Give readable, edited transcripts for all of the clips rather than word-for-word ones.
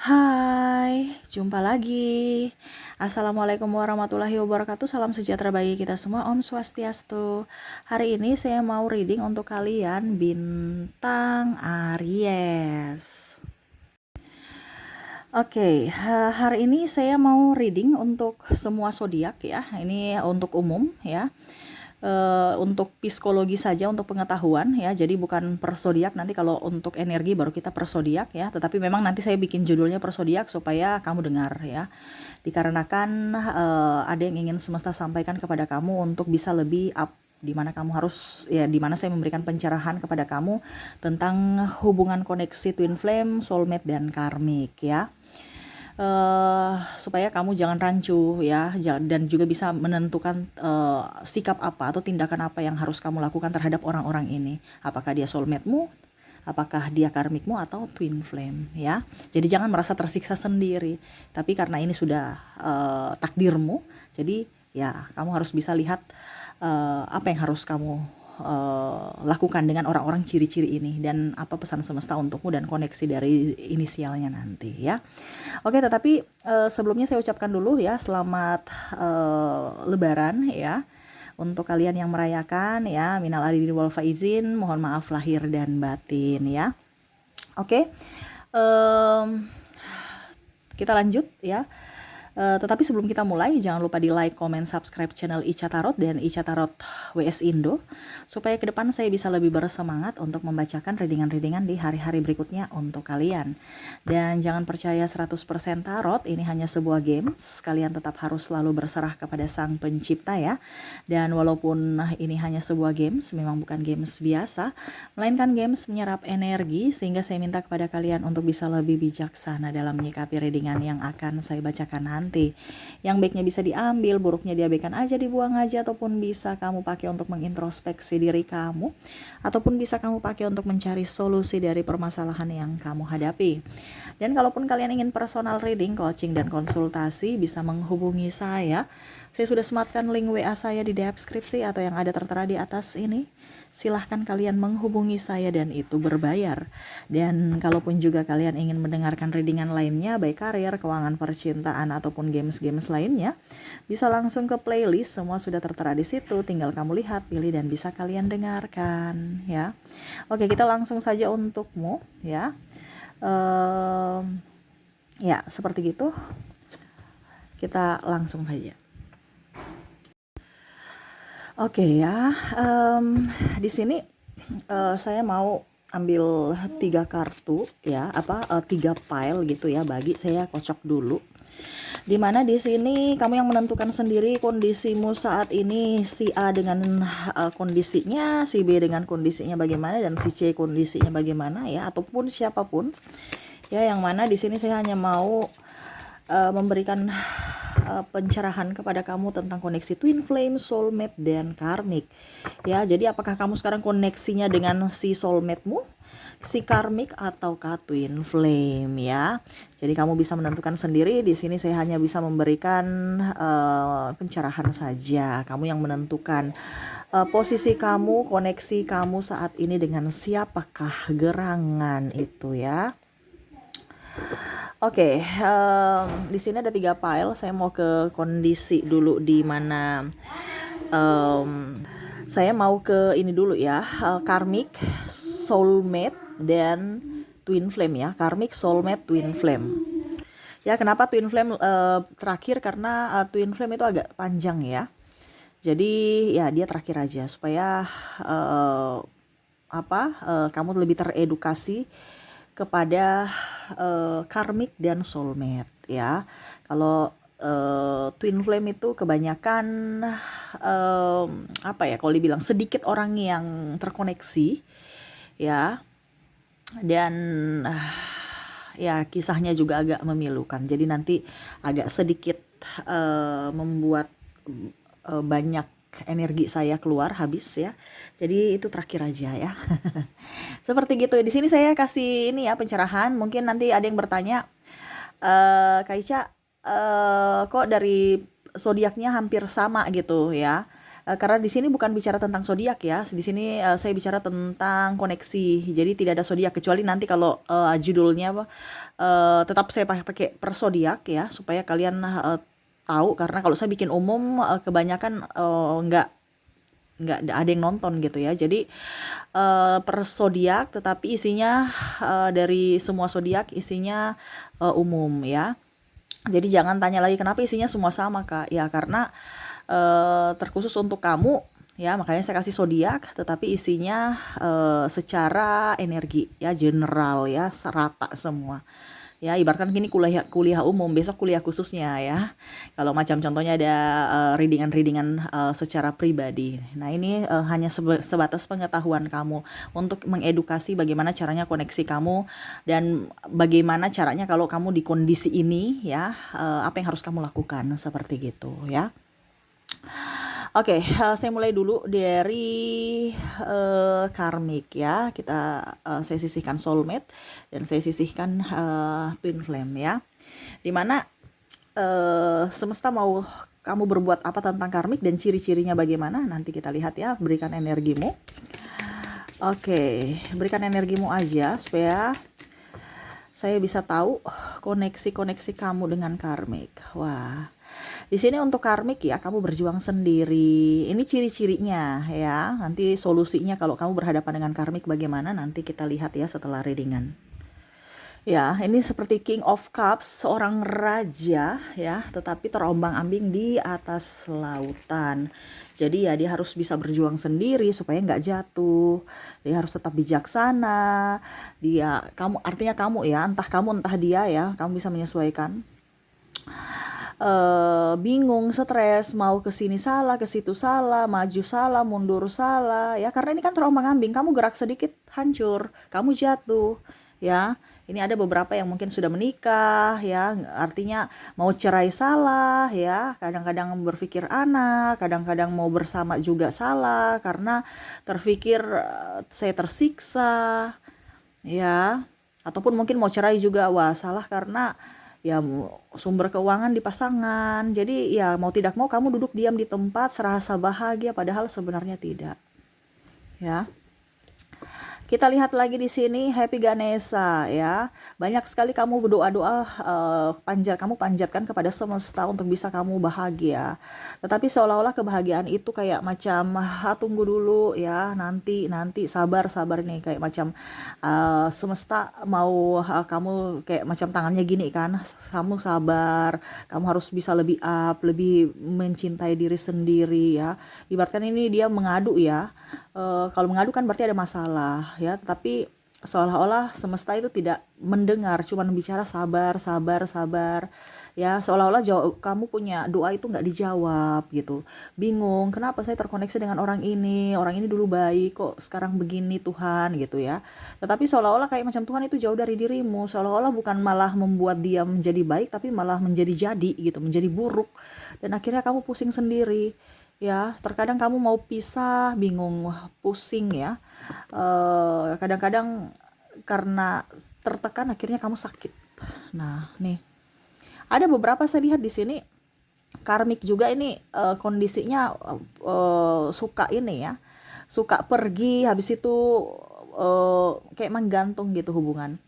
Hai, jumpa lagi. Assalamualaikum warahmatullahi wabarakatuh. Salam sejahtera bagi kita semua. Om Swastiastu. Hari ini saya mau reading untuk kalian bintang Aries. Oke, hari ini saya mau reading untuk semua zodiak ya. Ini untuk umum ya. Untuk psikologi saja, untuk pengetahuan ya, jadi bukan per zodiak. Nanti kalau untuk energi baru kita per zodiak ya, tetapi memang nanti saya bikin judulnya per zodiak supaya kamu dengar ya, dikarenakan ada yang ingin semesta sampaikan kepada kamu untuk bisa lebih up, di mana kamu harus ya, di mana saya memberikan pencerahan kepada kamu tentang hubungan koneksi twin flame, soulmate dan karmik ya. Supaya kamu jangan rancu ya, dan juga bisa menentukan sikap apa atau tindakan apa yang harus kamu lakukan terhadap orang-orang ini. Apakah dia soulmate-mu, apakah dia karmikmu atau twin flame ya. Jadi jangan merasa tersiksa sendiri, tapi karena ini sudah takdirmu, jadi ya kamu harus bisa lihat apa yang harus kamu lakukan dengan orang-orang ciri-ciri ini, dan apa pesan semesta untukmu dan koneksi dari inisialnya nanti ya. Oke, tetapi sebelumnya saya ucapkan dulu ya selamat Lebaran ya untuk kalian yang merayakan ya. Minal aidin wal faizin, mohon maaf lahir dan batin ya. Oke, kita lanjut ya. Tetapi sebelum kita mulai, jangan lupa di like, comment, subscribe channel Ica Tarot dan Ica Tarot WS Indo, supaya ke depan saya bisa lebih bersemangat untuk membacakan readingan-readingan di hari-hari berikutnya untuk kalian. Dan jangan percaya 100% tarot, ini hanya sebuah games. Kalian tetap harus selalu berserah kepada Sang Pencipta ya. Dan walaupun ini hanya sebuah games, memang bukan games biasa, melainkan games menyerap energi, sehingga saya minta kepada kalian untuk bisa lebih bijaksana dalam menyikapi readingan yang akan saya bacakan nanti. Yang baiknya bisa diambil, buruknya diabaikan aja, dibuang aja, ataupun bisa kamu pakai untuk mengintrospeksi diri kamu, ataupun bisa kamu pakai untuk mencari solusi dari permasalahan yang kamu hadapi. Dan kalaupun kalian ingin personal reading, coaching, dan konsultasi, bisa menghubungi saya. Saya sudah sematkan link WA saya di deskripsi atau yang ada tertera di atas ini. Silahkan kalian menghubungi saya dan itu berbayar. Dan kalaupun juga kalian ingin mendengarkan readingan lainnya, baik karir, keuangan, percintaan, ataupun games-games lainnya, bisa langsung ke playlist, semua sudah tertera di situ. Tinggal kamu lihat, pilih, dan bisa kalian dengarkan ya. Oke, kita langsung saja untukmu ya. Ya, seperti gitu. Kita langsung saja. Oke ya, di sini saya mau ambil 3 kartu ya, 3 pile gitu ya, bagi saya kocok dulu. Dimana di sini kamu yang menentukan sendiri kondisimu saat ini, si A dengan kondisinya, si B dengan kondisinya bagaimana, dan si C kondisinya bagaimana ya, ataupun siapapun ya, yang mana di sini saya hanya mau memberikan pencerahan kepada kamu tentang koneksi twin flame, soulmate, dan karmik ya. Jadi apakah kamu sekarang koneksinya dengan si soulmate-mu, si karmik, atau twin flame ya. Jadi kamu bisa menentukan sendiri. Di sini saya hanya bisa memberikan pencerahan saja. Kamu yang menentukan posisi kamu, koneksi kamu saat ini dengan siapakah gerangan itu ya. Oke, di sini ada 3 file. Saya mau ke kondisi dulu, di mana saya mau ke ini dulu ya, karmik, soulmate, dan twin flame ya. Karmik, soulmate, twin flame. Ya, kenapa twin flame terakhir? Karena twin flame itu agak panjang ya. Jadi ya dia terakhir aja supaya kamu lebih teredukasi kepada karmik dan soulmate ya. Kalau twin flame itu kebanyakan kalau dibilang sedikit orang yang terkoneksi ya, dan ya kisahnya juga agak memilukan. Jadi nanti agak sedikit membuat banyak energi saya keluar, habis ya. Jadi itu terakhir aja ya. Seperti gitu. Di sini saya kasih ini ya pencerahan. Mungkin nanti ada yang bertanya, Kak Ica, kok dari zodiaknya hampir sama gitu ya. Karena di sini bukan bicara tentang zodiak ya. Di sini saya bicara tentang koneksi. Jadi tidak ada zodiak kecuali nanti kalau judulnya apa, tetap saya pakai per zodiak ya supaya kalian tahu, karena kalau saya bikin umum kebanyakan nggak ada yang nonton gitu ya. Jadi per zodiak, tetapi isinya dari semua zodiak isinya umum ya. Jadi jangan tanya lagi kenapa isinya semua sama Kak. Ya karena terkhusus untuk kamu ya, makanya saya kasih zodiak tetapi isinya secara energi ya, general ya, serata semua. Ya, ibaratkan gini, kuliah kuliah umum, besok kuliah khususnya ya. Kalau macam contohnya ada readingan-readingan secara pribadi. Nah, ini hanya sebatas pengetahuan kamu untuk mengedukasi bagaimana caranya koneksi kamu dan bagaimana caranya kalau kamu di kondisi ini ya, apa yang harus kamu lakukan seperti gitu ya. Oke, saya mulai dulu dari karmik ya. Saya sisihkan soulmate dan saya sisihkan twin flame ya. Dimana semesta mau kamu berbuat apa tentang karmik dan ciri-cirinya bagaimana, nanti kita lihat ya. Berikan energimu. Oke, berikan energimu aja supaya saya bisa tahu koneksi-koneksi kamu dengan karmik. Wah, di sini untuk karmik ya, kamu berjuang sendiri. Ini ciri-cirinya ya. Nanti solusinya kalau kamu berhadapan dengan karmik bagaimana, nanti kita lihat ya setelah readingan. Ya, ini seperti King of Cups, seorang raja ya, tetapi terombang-ambing di atas lautan. Jadi ya dia harus bisa berjuang sendiri supaya nggak jatuh. Dia harus tetap bijaksana. Artinya kamu ya, entah kamu entah dia ya, kamu bisa menyesuaikan. Bingung, stres, mau ke sini salah, ke situ salah, maju salah, mundur salah ya, karena ini kan terombang-ambing. Kamu gerak sedikit hancur, kamu jatuh ya. Ini ada beberapa yang mungkin sudah menikah ya, artinya mau cerai salah ya, kadang-kadang berpikir anak, kadang-kadang mau bersama juga salah karena terpikir saya tersiksa ya, ataupun mungkin mau cerai juga, wah salah karena ya sumber keuangan di pasangan. Jadi ya mau tidak mau kamu duduk diam di tempat serasa bahagia padahal sebenarnya tidak ya. Kita lihat lagi di sini Happy Ganesha ya. Banyak sekali kamu berdoa-doa, kamu panjatkan kepada semesta untuk bisa kamu bahagia. Tetapi seolah-olah kebahagiaan itu kayak macam tunggu dulu ya, nanti sabar nih, kayak macam semesta mau kamu kayak macam tangannya gini kan. Kamu sabar, kamu harus bisa lebih up, lebih mencintai diri sendiri ya. Ibaratkan ini dia mengadu ya. Kalau mengadu kan berarti ada masalah ya, tetapi seolah-olah semesta itu tidak mendengar, cuman bicara sabar ya, seolah-olah kamu punya doa itu nggak dijawab gitu. Bingung, kenapa saya terkoneksi dengan orang ini dulu baik kok sekarang begini Tuhan gitu ya. Tetapi seolah-olah kayak macam Tuhan itu jauh dari dirimu, seolah-olah bukan malah membuat dia menjadi baik tapi malah menjadi gitu, menjadi buruk, dan akhirnya kamu pusing sendiri ya. Terkadang kamu mau pisah, bingung, pusing ya. Kadang-kadang karena tertekan akhirnya kamu sakit. Nah, nih ada beberapa saya lihat di sini karmik juga ini kondisinya suka ini ya, suka pergi, habis itu kayak menggantung gitu hubungan.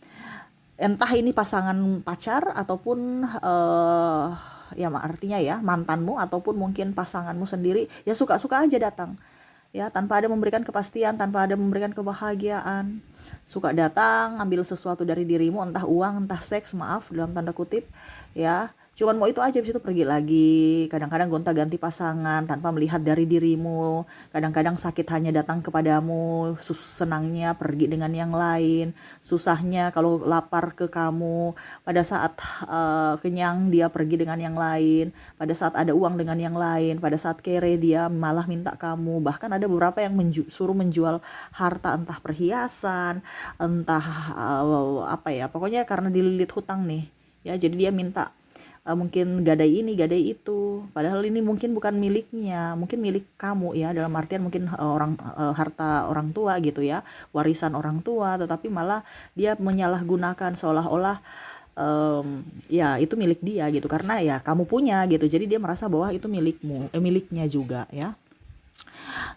Entah ini pasangan pacar ataupun ya artinya ya mantanmu ataupun mungkin pasanganmu sendiri ya, suka-suka aja datang ya, tanpa ada memberikan kepastian, tanpa ada memberikan kebahagiaan. Suka datang ambil sesuatu dari dirimu, entah uang, entah seks, maaf dalam tanda kutip ya, cuman mau itu aja, habis itu pergi lagi. Kadang-kadang gonta-ganti pasangan tanpa melihat dari dirimu. Kadang-kadang sakit hanya datang kepadamu, senangnya pergi dengan yang lain, susahnya kalau lapar ke kamu. Pada saat kenyang dia pergi dengan yang lain, pada saat ada uang dengan yang lain, pada saat kere dia malah minta kamu. Bahkan ada beberapa yang suruh menjual harta, entah perhiasan, entah apa ya, pokoknya karena dililit hutang nih ya, jadi dia minta mungkin gadai ini gadai itu, padahal ini mungkin bukan miliknya, mungkin milik kamu ya, dalam artian mungkin harta orang tua gitu ya, warisan orang tua, tetapi malah dia menyalahgunakan seolah-olah ya itu milik dia gitu, karena ya kamu punya gitu, jadi dia merasa bahwa itu miliknya juga ya.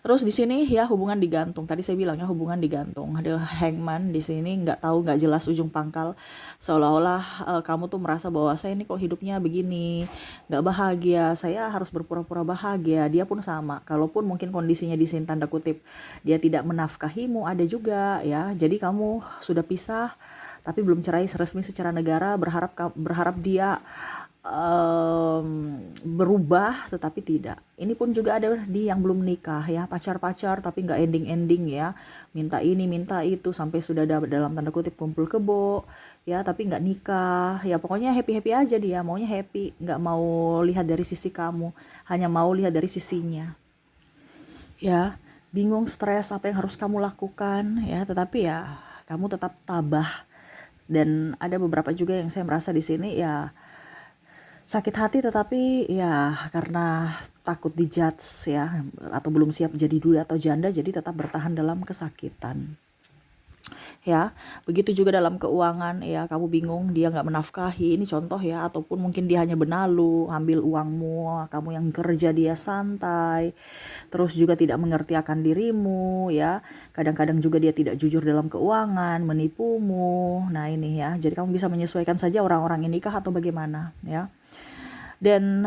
Terus di sini ya hubungan digantung. Tadi saya bilang ya hubungan digantung. Ada hangman di sini nggak tahu nggak jelas ujung pangkal. Seolah-olah kamu tuh merasa bahwa saya ini kok hidupnya begini, nggak bahagia. Saya harus berpura-pura bahagia. Dia pun sama. Kalaupun mungkin kondisinya di sini tanda kutip dia tidak menafkahimu, ada juga ya. Jadi kamu sudah pisah tapi belum cerai resmi secara negara, berharap dia berubah, tetapi tidak. Ini pun juga ada di yang belum nikah ya, pacar-pacar tapi nggak ending-ending ya, minta ini minta itu sampai sudah dalam tanda kutip kumpul kebo ya, tapi nggak nikah ya. Pokoknya happy-happy aja, dia maunya happy, nggak mau lihat dari sisi kamu, hanya mau lihat dari sisinya ya. Bingung, stres, apa yang harus kamu lakukan ya, tetapi ya kamu tetap tabah. Dan ada beberapa juga yang saya merasa di sini ya sakit hati, tetapi ya karena takut dijudge ya, atau belum siap jadi duda atau janda, jadi tetap bertahan dalam kesakitan ya. Begitu juga dalam keuangan ya, kamu bingung, dia nggak menafkahi, ini contoh ya, ataupun mungkin dia hanya benalu ambil uangmu, kamu yang kerja, dia santai, terus juga tidak mengerti akan dirimu ya. Kadang-kadang juga dia tidak jujur dalam keuangan, menipumu. Nah ini ya, jadi kamu bisa menyesuaikan saja orang-orang ini kah atau bagaimana ya. Dan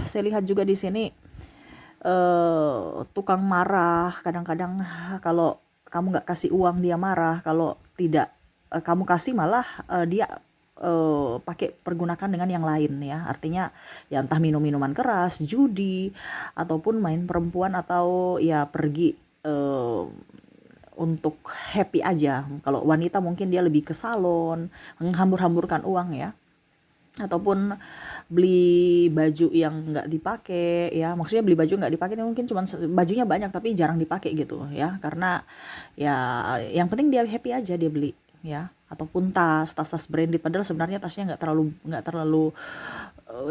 saya lihat juga di sini tukang marah. Kadang-kadang kalau kamu nggak kasih uang dia marah, kalau tidak kamu kasih malah dia pakai pergunakan dengan yang lain ya. Artinya ya entah minum minuman keras, judi, ataupun main perempuan, atau ya pergi untuk happy aja. Kalau wanita mungkin dia lebih ke salon, menghambur-hamburkan uang ya, ataupun beli baju yang nggak dipakai ya. Maksudnya beli baju nggak dipakai mungkin cuman bajunya banyak tapi jarang dipakai gitu ya, karena ya yang penting dia happy aja dia beli ya. Ataupun tas branded, padahal sebenarnya tasnya nggak terlalu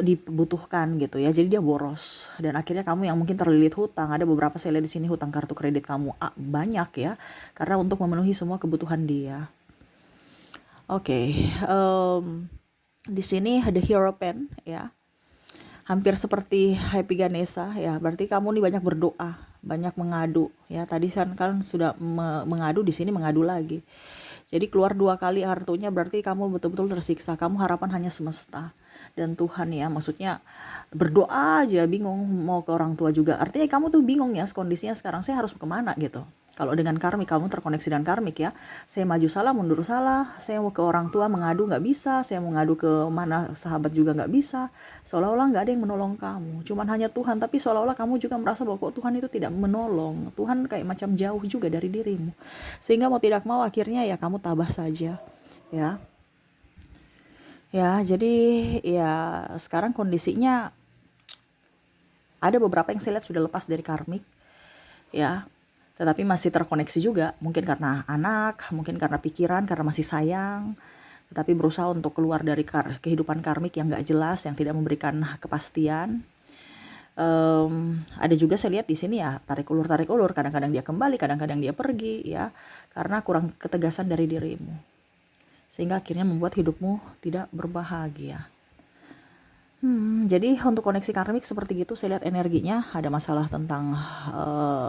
dibutuhkan gitu ya, jadi dia boros. Dan akhirnya kamu yang mungkin terlilit hutang. Ada beberapa saya lihat di sini hutang kartu kredit kamu banyak ya, karena untuk memenuhi semua kebutuhan dia. Oke, di sini ada Hero Pen ya, hampir seperti Happy Ganesha ya. Berarti kamu nih banyak berdoa, banyak mengadu ya. Tadi kan sudah mengadu, di sini mengadu lagi. Jadi keluar 2 kali kartunya, berarti kamu betul-betul tersiksa. Kamu harapan hanya semesta dan Tuhan ya. Maksudnya berdoa aja, bingung mau ke orang tua juga. Artinya kamu tuh bingung ya kondisinya sekarang, saya harus kemana gitu. Kalau dengan karmik, kamu terkoneksi dengan karmik ya. Saya maju salah, mundur salah. Saya mau ke orang tua mengadu nggak bisa. Saya mau ngadu ke mana sahabat juga nggak bisa. Seolah-olah nggak ada yang menolong kamu. Cuman hanya Tuhan. Tapi seolah-olah kamu juga merasa bahwa kok Tuhan itu tidak menolong. Tuhan kayak macam jauh juga dari dirimu. Sehingga mau tidak mau akhirnya ya kamu tabah saja. Ya. Ya, jadi ya sekarang kondisinya ada beberapa yang saya lihat sudah lepas dari karmik ya, tetapi masih terkoneksi juga, mungkin karena anak, mungkin karena pikiran, karena masih sayang, tetapi berusaha untuk keluar dari kehidupan karmik yang gak jelas, yang tidak memberikan kepastian. Ada juga saya lihat di sini ya tarik ulur, kadang-kadang dia kembali, kadang-kadang dia pergi ya, karena kurang ketegasan dari dirimu, sehingga akhirnya membuat hidupmu tidak berbahagia. Jadi untuk koneksi karmik seperti gitu, saya lihat energinya ada masalah tentang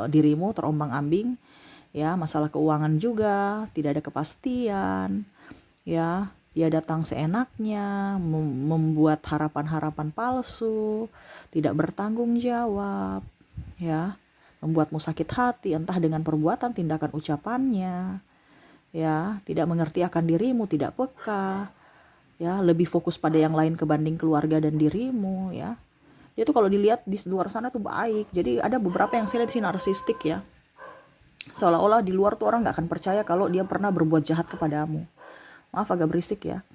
dirimu terombang-ambing ya, masalah keuangan juga, tidak ada kepastian ya. Dia datang seenaknya, membuat harapan-harapan palsu, tidak bertanggung jawab ya, membuatmu sakit hati entah dengan perbuatan, tindakan, ucapannya ya, tidak mengerti akan dirimu, tidak peka ya, lebih fokus pada yang lain kebanding keluarga dan dirimu ya. Dia tuh kalau dilihat di luar sana tuh baik. Jadi ada beberapa yang saya lihat sih narsistik ya, seolah-olah di luar tuh orang nggak akan percaya kalau dia pernah berbuat jahat kepadamu. Maaf agak berisik ya.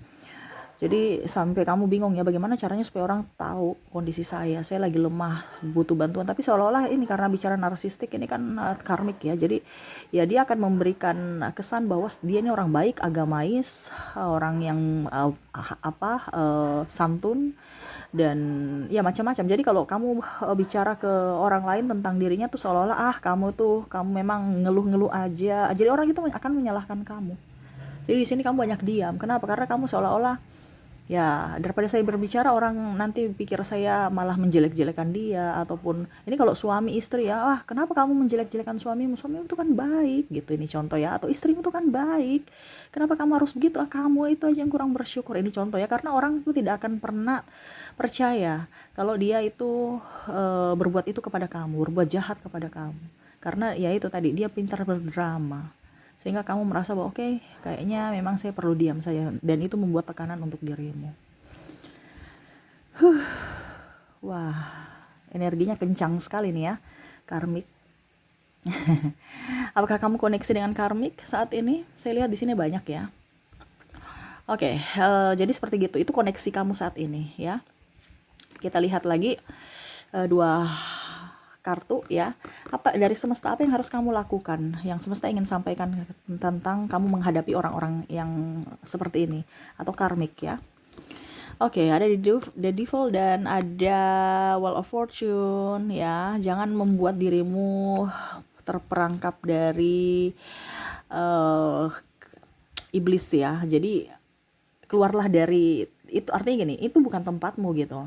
Jadi sampai kamu bingung ya, bagaimana caranya supaya orang tahu kondisi saya lagi lemah, butuh bantuan. Tapi seolah-olah ini karena bicara narsistik ini kan karmik ya. Jadi ya dia akan memberikan kesan bahwa dia ini orang baik, agamais, orang yang santun, dan ya macam-macam. Jadi kalau kamu bicara ke orang lain tentang dirinya tuh seolah-olah kamu memang ngeluh-ngeluh aja. Jadi orang itu akan menyalahkan kamu. Jadi di sini kamu banyak diam. Kenapa? Karena kamu seolah-olah Ya, daripada saya berbicara orang nanti pikir saya malah menjelek-jelekan dia, ataupun ini kalau suami istri ya, "Wah, kenapa kamu menjelek-jelekan suamimu? Suamimu itu kan baik," gitu ini contoh ya, atau istrimu itu kan baik. Kenapa kamu harus begitu? Ah, kamu itu aja yang kurang bersyukur. Ini contoh ya, karena orang itu tidak akan pernah percaya kalau dia itu berbuat itu kepada kamu, berbuat jahat kepada kamu. Karena ya itu tadi dia pintar berdrama. Sehingga kamu merasa bahwa oke, kayaknya memang saya perlu diam saja, dan itu membuat tekanan untuk dirimu. Wah, energinya kencang sekali nih ya, karmik. Apakah kamu koneksi dengan karmik saat ini? Saya lihat di sini banyak ya. Oke, jadi seperti gitu. Itu koneksi kamu saat ini ya. Kita lihat lagi dua kartu ya. Apa dari semesta, apa yang harus kamu lakukan? Yang semesta ingin sampaikan tentang kamu menghadapi orang-orang yang seperti ini atau karmik ya. Oke, ada The Devil dan ada Wheel of Fortune ya. Jangan membuat dirimu terperangkap dari uh, iblis ya. Jadi keluarlah dari itu, artinya gini, itu bukan tempatmu gitu.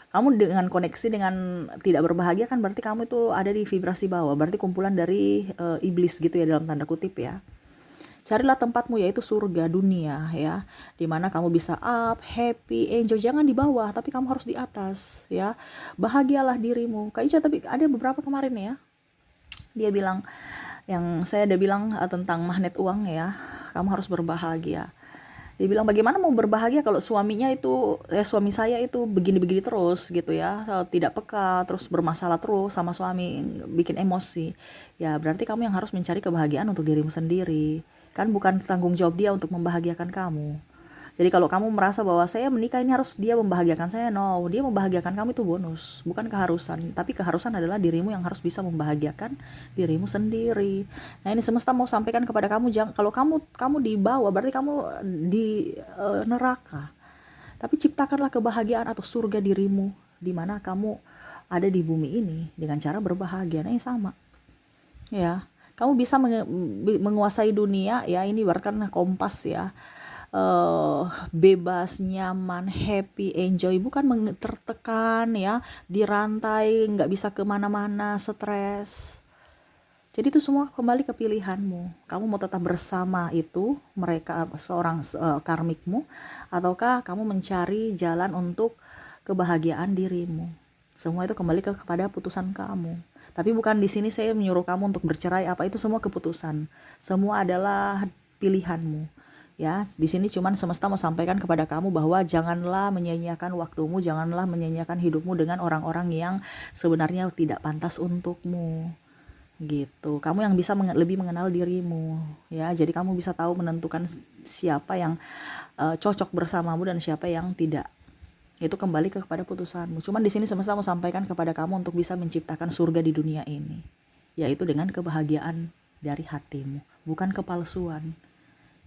Kamu dengan koneksi dengan tidak berbahagia kan berarti kamu itu ada di vibrasi bawah, berarti kumpulan dari iblis gitu ya, dalam tanda kutip ya. Carilah tempatmu, yaitu surga dunia ya, dimana kamu bisa up, happy, enjoy. Jangan di bawah, tapi kamu harus di atas ya. Bahagialah dirimu. Kak Ica, tapi ada beberapa kemarin ya, dia bilang, yang saya ada bilang tentang magnet uang ya, kamu harus berbahagia. Dia bilang, bagaimana mau berbahagia kalau suaminya itu, suami saya itu begini-begini terus gitu ya, tidak peka, terus bermasalah terus sama suami, bikin emosi. Ya berarti kamu yang harus mencari kebahagiaan untuk dirimu sendiri. Kan bukan tanggung jawab dia untuk membahagiakan kamu. Jadi kalau kamu merasa bahwa saya menikah ini harus dia membahagiakan saya, no, dia membahagiakan kamu itu bonus, bukan keharusan. Tapi keharusan adalah dirimu yang harus bisa membahagiakan dirimu sendiri. Nah ini semesta mau sampaikan kepada kamu, jangan, kalau kamu di bawah berarti kamu di neraka. Tapi ciptakanlah kebahagiaan atau surga dirimu, di mana kamu ada di bumi ini dengan cara berbahagia. Nah ini sama ya, kamu bisa menguasai dunia ya, ini ibaratkan kompas ya. Bebas, nyaman, happy, enjoy, bukan tertekan ya, dirantai, nggak bisa kemana-mana, stres. Jadi itu semua kembali ke pilihanmu. Kamu mau tetap bersama itu mereka, seorang karmikmu, ataukah kamu mencari jalan untuk kebahagiaan dirimu. Semua itu kembali kepada putusan kamu. Tapi bukan di sini saya menyuruh kamu untuk bercerai, apa itu semua keputusan. Semua adalah pilihanmu. Ya, di sini cuman semesta mau sampaikan kepada kamu bahwa janganlah menyia-nyiakan waktumu, janganlah menyia-nyiakan hidupmu dengan orang-orang yang sebenarnya tidak pantas untukmu. Gitu. Kamu yang bisa lebih mengenal dirimu, ya. Jadi kamu bisa tahu menentukan siapa yang cocok bersamamu dan siapa yang tidak. Itu kembali kepada putusanmu. Cuman di sini semesta mau sampaikan kepada kamu untuk bisa menciptakan surga di dunia ini, yaitu dengan kebahagiaan dari hatimu, bukan kepalsuan.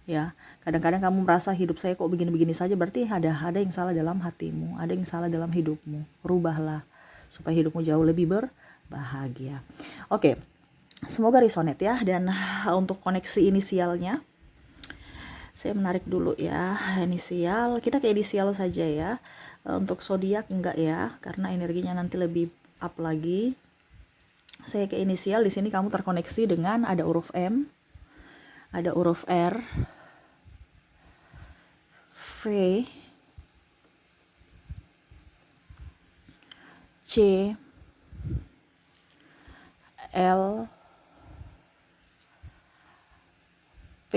Ya, kadang-kadang kamu merasa hidup saya kok begini-begini saja, berarti ada yang salah dalam hatimu, ada yang salah dalam hidupmu. Rubahlah supaya hidupmu jauh lebih berbahagia. Oke, semoga resonate ya. Dan untuk koneksi inisialnya, saya menarik dulu ya. Inisial, kita ke inisial saja ya. Untuk zodiak enggak ya, karena energinya nanti lebih up lagi. Saya ke inisial. Di sini kamu terkoneksi dengan ada huruf M, ada huruf R, V, C, L, P,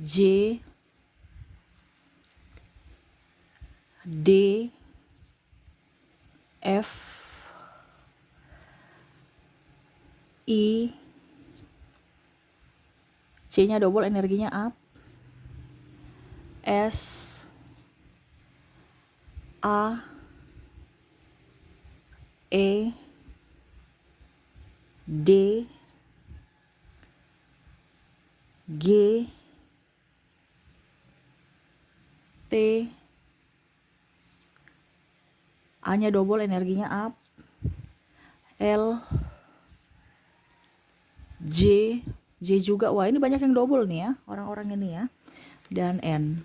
J, D, F, I, C-nya double, energinya up, S, A, E, D, G, T, A-nya double, energinya up, L, J, J juga, wah ini banyak yang double nih ya, orang-orang ini ya. Dan N.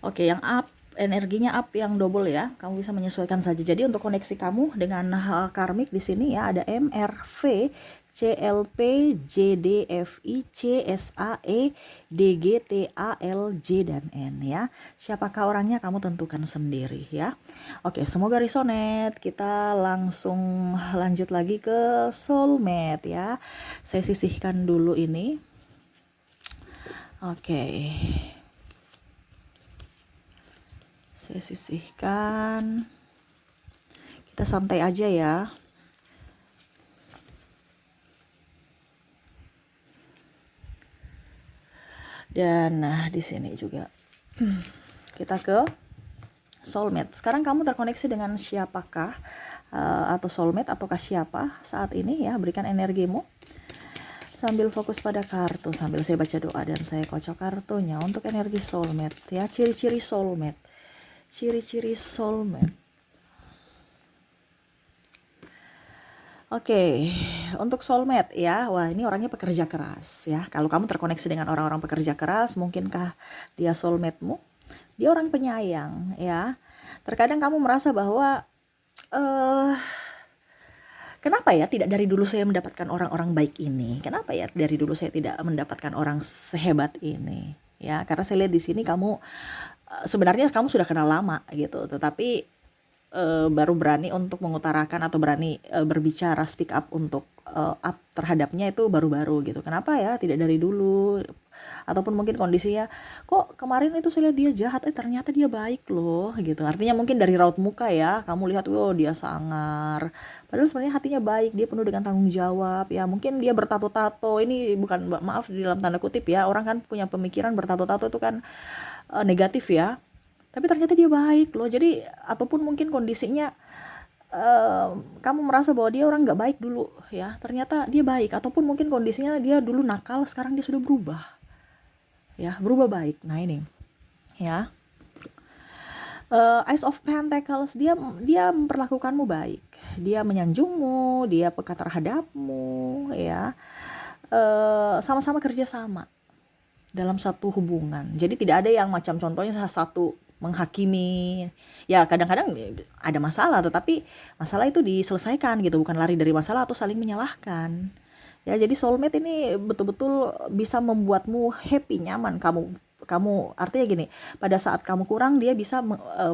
Oke, yang up, energinya up yang double ya. Kamu bisa menyesuaikan saja. Jadi untuk koneksi kamu dengan karmik di sini ya ada M, R, V, C, L, P, J, D, F, I, C, S, A, E, D, G, T, A, L, J, dan N ya. Siapakah orangnya kamu tentukan sendiri ya. Oke, semoga resonate. Kita langsung lanjut lagi ke soulmate ya. Saya sisihkan dulu ini. Oke. Saya sisihkan. Kita santai aja ya. Dan nah di sini juga kita ke soulmate. Sekarang kamu terkoneksi dengan siapakah atau soulmate ataukah siapa saat ini ya? Berikan energimu. Sambil fokus pada kartu, sambil saya baca doa dan saya kocok kartunya untuk energi soulmate ya. Ciri-ciri soulmate. Ciri-ciri soulmate. Oke, untuk soulmate ya, wah ini orangnya pekerja keras ya. Kalau kamu terkoneksi dengan orang-orang pekerja keras, mungkinkah dia soulmate-mu? Dia orang penyayang ya. Terkadang kamu merasa bahwa kenapa ya tidak dari dulu saya mendapatkan orang-orang baik ini? Kenapa ya dari dulu saya tidak mendapatkan orang sehebat ini? Ya, karena saya lihat di sini kamu sebenarnya kamu sudah kenal lama gitu, tetapi baru berani untuk mengutarakan atau berani berbicara, speak up untuk up terhadapnya itu baru-baru gitu. Kenapa ya tidak dari dulu? Ataupun mungkin kondisinya kok kemarin itu saya lihat dia jahat, ternyata dia baik loh gitu. Artinya mungkin dari raut muka ya kamu lihat, wow dia sangar, padahal sebenarnya hatinya baik, dia penuh dengan tanggung jawab ya. Mungkin dia bertato-tato, ini bukan, maaf di dalam tanda kutip ya, orang kan punya pemikiran bertato-tato itu kan negatif ya, tapi ternyata dia baik loh. Jadi ataupun mungkin kondisinya kamu merasa bahwa dia orang nggak baik dulu ya, ternyata dia baik. Ataupun mungkin kondisinya dia dulu nakal, sekarang dia sudah berubah ya, berubah baik. Nah ini ya, Ace of Pentacles, dia memperlakukanmu baik, dia menyanjungmu, dia peka terhadapmu ya. Sama-sama kerjasama dalam satu hubungan. Jadi tidak ada yang macam contohnya satu menghakimi. Ya kadang-kadang ada masalah, tetapi masalah itu diselesaikan gitu, bukan lari dari masalah atau saling menyalahkan. Ya jadi soulmate ini betul-betul bisa membuatmu happy, nyaman. Kamu artinya gini, pada saat kamu kurang dia bisa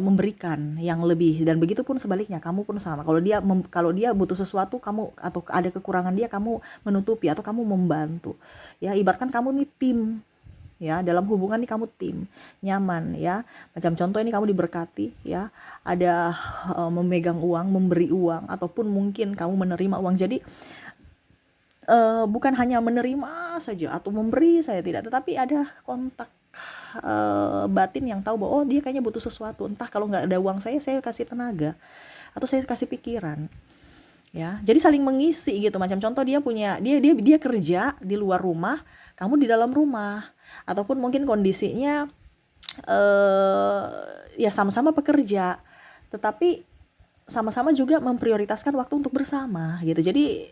memberikan yang lebih, dan begitu pun sebaliknya, kamu pun sama. Kalau dia butuh sesuatu kamu, atau ada kekurangan dia, kamu menutupi atau kamu membantu. Ya ibaratkan kamu nih tim. Ya dalam hubungan nih kamu tim, nyaman ya. Macam contoh ini kamu diberkati ya, ada memegang uang, memberi uang, ataupun mungkin kamu menerima uang. Jadi bukan hanya menerima saja atau memberi saya tidak, tetapi ada kontak batin yang tahu bahwa oh dia kayaknya butuh sesuatu. Entah kalau nggak ada uang saya kasih tenaga atau saya kasih pikiran. Ya, jadi saling mengisi gitu. Macam contoh dia kerja di luar rumah, kamu di dalam rumah, ataupun mungkin kondisinya ya sama-sama pekerja, tetapi sama-sama juga memprioritaskan waktu untuk bersama gitu. Jadi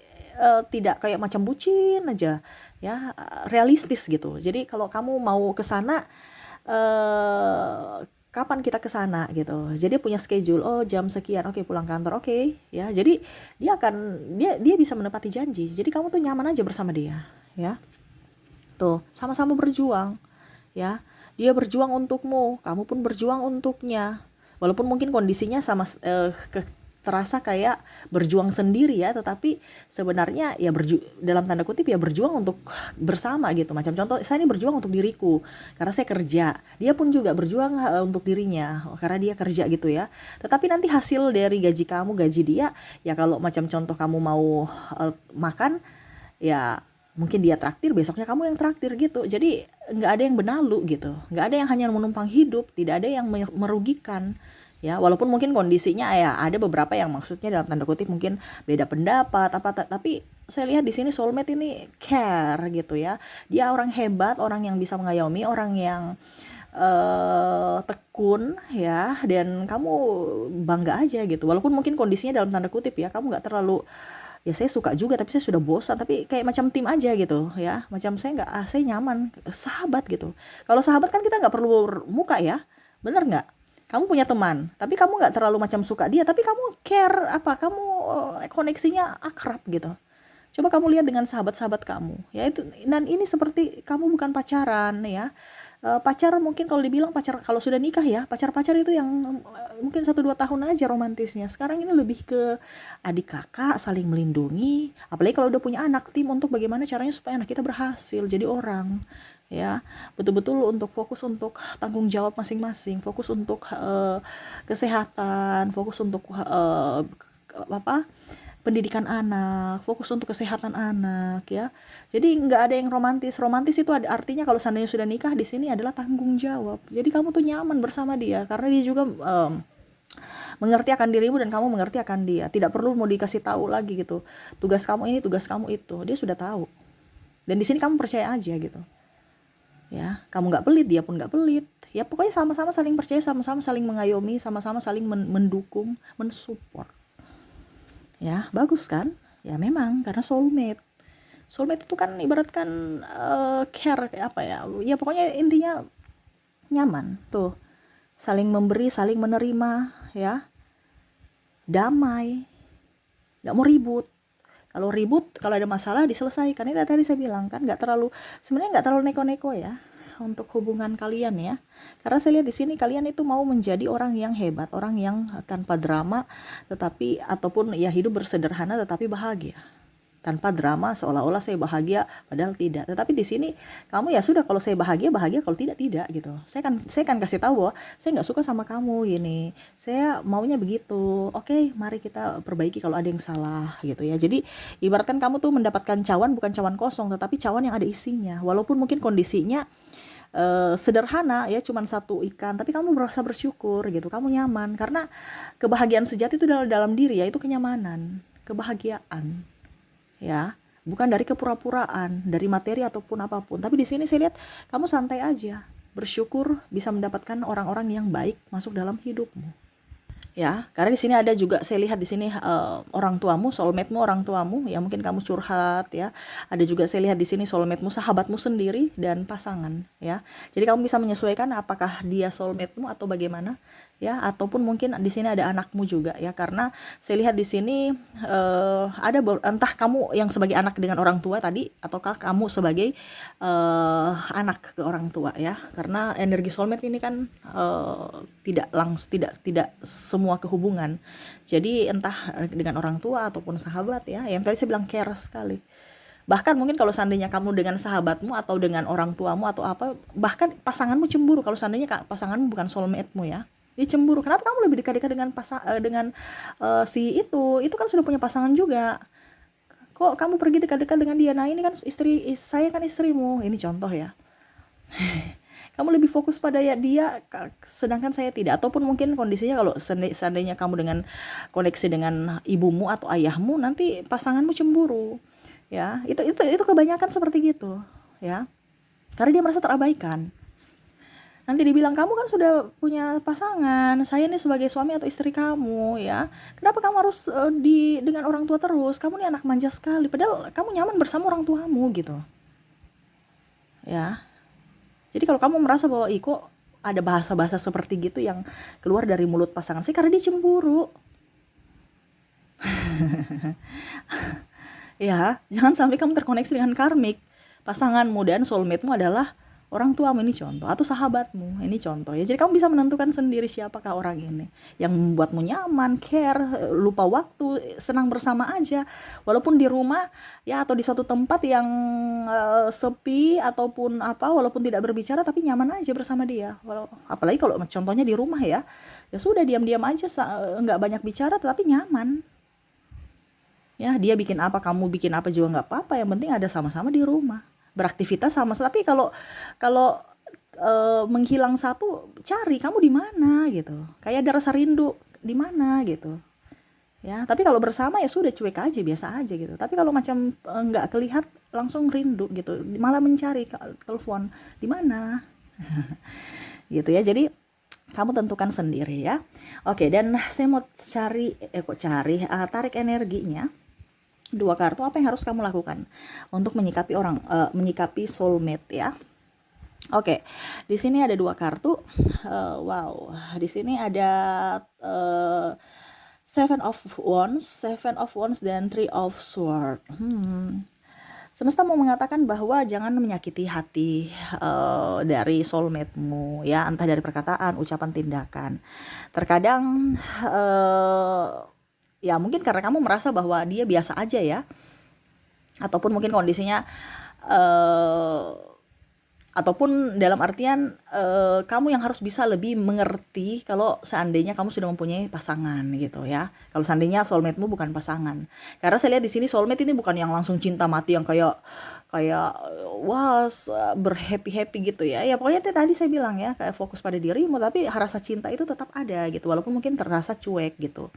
tidak kayak macam bucin aja ya, realistis gitu. Jadi kalau kamu mau ke sana, kapan kita ke sana gitu. Jadi punya schedule, oh jam sekian, oke pulang kantor, oke ya. Jadi dia bisa menepati janji. Jadi kamu tuh nyaman aja bersama dia ya. Tuh, sama-sama berjuang ya. Dia berjuang untukmu, kamu pun berjuang untuknya. Walaupun mungkin kondisinya terasa kayak berjuang sendiri ya, tetapi sebenarnya ya dalam tanda kutip ya berjuang untuk bersama gitu. Macam contoh, saya ini berjuang untuk diriku karena saya kerja, dia pun juga berjuang untuk dirinya karena dia kerja gitu ya. Tetapi nanti hasil dari gaji kamu, gaji dia ya, kalau macam contoh kamu mau makan ya, mungkin dia traktir, besoknya kamu yang traktir gitu. Jadi nggak ada yang benalu gitu, nggak ada yang hanya menumpang hidup, tidak ada yang merugikan ya. Walaupun mungkin kondisinya ya ada beberapa yang maksudnya dalam tanda kutip mungkin beda pendapat tapi saya lihat di sini soulmate ini care gitu ya. Dia orang hebat, orang yang bisa mengayomi, orang yang tekun ya, dan kamu bangga aja gitu. Walaupun mungkin kondisinya dalam tanda kutip ya, kamu nggak terlalu ya saya suka juga tapi saya sudah bosan, tapi kayak macam tim aja gitu ya, macam saya nggak, saya nyaman sahabat gitu. Kalau sahabat kan kita nggak perlu muka ya, bener nggak? Kamu punya teman tapi kamu nggak terlalu macam suka dia, tapi kamu care apa, kamu koneksinya akrab gitu. Coba kamu lihat dengan sahabat-sahabat kamu ya itu, dan ini seperti kamu bukan pacaran ya. Pacar mungkin kalau dibilang pacar kalau sudah nikah ya, pacar-pacar itu yang mungkin 1-2 tahun aja romantisnya. Sekarang ini lebih ke adik kakak saling melindungi, apalagi kalau udah punya anak, tim untuk bagaimana caranya supaya anak kita berhasil jadi orang ya, betul-betul untuk fokus untuk tanggung jawab masing-masing, fokus untuk kesehatan, fokus untuk apa, pendidikan anak, fokus untuk kesehatan anak ya. Jadi nggak ada yang romantis. Romantis itu ada artinya kalau seandainya sudah nikah, di sini adalah tanggung jawab. Jadi kamu tuh nyaman bersama dia karena dia juga mengerti akan dirimu dan kamu mengerti akan dia. Tidak perlu mau dikasih tahu lagi gitu. Tugas kamu ini, tugas kamu itu. Dia sudah tahu. Dan di sini kamu percaya aja gitu. Ya, kamu nggak pelit, dia pun nggak pelit. Ya pokoknya sama-sama saling percaya, sama-sama saling mengayomi, sama-sama saling mendukung, mensupport. Ya, bagus kan? Ya memang karena soulmate. Soulmate itu kan ibaratkan care kayak apa ya? Ya pokoknya intinya nyaman tuh. Saling memberi, saling menerima ya. Damai. Nggak mau ribut. Kalau ribut, kalau ada masalah diselesaikan. Itu tadi saya bilang kan sebenarnya nggak terlalu neko-neko ya untuk hubungan kalian ya. Karena saya lihat di sini kalian itu mau menjadi orang yang hebat, orang yang tanpa drama, tetapi ataupun ya hidup bersederhana tetapi bahagia. Tanpa drama seolah-olah saya bahagia padahal tidak. Tetapi di sini kamu ya sudah, kalau saya bahagia bahagia, kalau tidak tidak gitu. Saya kan kasih tahu bahwa saya nggak suka sama kamu gini. Saya maunya begitu. Oke, mari kita perbaiki kalau ada yang salah gitu ya. Jadi ibaratkan kamu tuh mendapatkan cawan, bukan cawan kosong tetapi cawan yang ada isinya. Walaupun mungkin kondisinya sederhana ya, cuman satu ikan, tapi kamu merasa bersyukur gitu, kamu nyaman karena kebahagiaan sejati itu dalam diri ya, itu kenyamanan, kebahagiaan ya, bukan dari kepura-puraan, dari materi ataupun apapun. Tapi di sini saya lihat kamu santai aja, bersyukur bisa mendapatkan orang-orang yang baik masuk dalam hidupmu. Ya, karena di sini ada juga saya lihat di sini orang tuamu, soulmate-mu orang tuamu, ya mungkin kamu curhat ya. Ada juga saya lihat di sini soulmate-mu sahabatmu sendiri dan pasangan ya. Jadi kamu bisa menyesuaikan apakah dia soulmate-mu atau bagaimana ya, ataupun mungkin di sini ada anakmu juga ya, karena saya lihat di sini ada entah kamu yang sebagai anak dengan orang tua tadi ataukah kamu sebagai anak ke orang tua ya, karena energi soulmate ini kan tidak langsung, tidak semua kehubungan. Jadi entah dengan orang tua ataupun sahabat ya, yang tadi saya bilang care sekali. Bahkan mungkin kalau seandainya kamu dengan sahabatmu atau dengan orang tuamu atau apa, bahkan pasanganmu cemburu kalau seandainya pasanganmu bukan soulmate-mu ya. Dia cemburu. Kenapa kamu lebih dekat-dekat dengan si itu kan sudah punya pasangan juga. Kok kamu pergi dekat-dekat dengan dia? Nah, ini kan saya kan istrimu. Ini contoh ya. Kamu lebih fokus pada ya dia, sedangkan saya tidak. Ataupun mungkin kondisinya kalau seandainya kamu dengan koneksi dengan ibumu atau ayahmu, nanti pasanganmu cemburu. Ya, itu kebanyakan seperti gitu, ya. Karena dia merasa terabaikan. Nanti dibilang kamu kan sudah punya pasangan, saya nih sebagai suami atau istri kamu ya. Kenapa kamu harus dengan orang tua terus? Kamu nih anak manja sekali. Padahal kamu nyaman bersama orang tuamu gitu. Ya. Jadi kalau kamu merasa bahwa kok ada bahasa-bahasa seperti gitu yang keluar dari mulut pasangan saya, karena dia cemburu. Ya, jangan sampai kamu terkoneksi dengan karmik. Pasanganmu dan soulmate-mu adalah orang tuamu, ini contoh, atau sahabatmu, ini contoh ya. Jadi kamu bisa menentukan sendiri siapakah orang ini yang membuatmu nyaman, care, lupa waktu, senang bersama aja, walaupun di rumah ya atau di suatu tempat yang sepi ataupun apa, walaupun tidak berbicara tapi nyaman aja bersama dia. Apalagi kalau contohnya di rumah ya, ya sudah diam-diam aja, nggak banyak bicara tetapi nyaman. Ya, dia bikin apa, kamu bikin apa juga nggak apa-apa, yang penting ada sama-sama di rumah. Beraktivitas sama, tapi kalau kalau menghilang satu, cari kamu di mana gitu. Kayak ada rasa rindu di mana gitu. Ya, tapi kalau bersama ya sudah cuek aja, biasa aja gitu. Tapi kalau macam nggak kelihat langsung rindu gitu, malah mencari telepon di mana. Gitu ya. Jadi kamu tentukan sendiri ya. Oke, dan saya mau tarik energinya. Dua kartu, apa yang harus kamu lakukan untuk menyikapi soulmate ya. Oke, di sini ada dua kartu. Wow, di sini ada Seven of Wands dan Three of Swords. Semesta mau mengatakan bahwa jangan menyakiti hati dari soulmate-mu ya, entah dari perkataan, ucapan, tindakan. Terkadang ya mungkin karena kamu merasa bahwa dia biasa aja ya, ataupun mungkin kondisinya ataupun dalam artian kamu yang harus bisa lebih mengerti kalau seandainya kamu sudah mempunyai pasangan gitu ya. Kalau seandainya soulmate-mu bukan pasangan. Karena saya lihat di sini soulmate ini bukan yang langsung cinta mati yang kayak kayak wah berhappy-happy gitu ya. Ya pokoknya tadi saya bilang ya, kayak fokus pada dirimu, tapi rasa cinta itu tetap ada gitu walaupun mungkin terasa cuek gitu.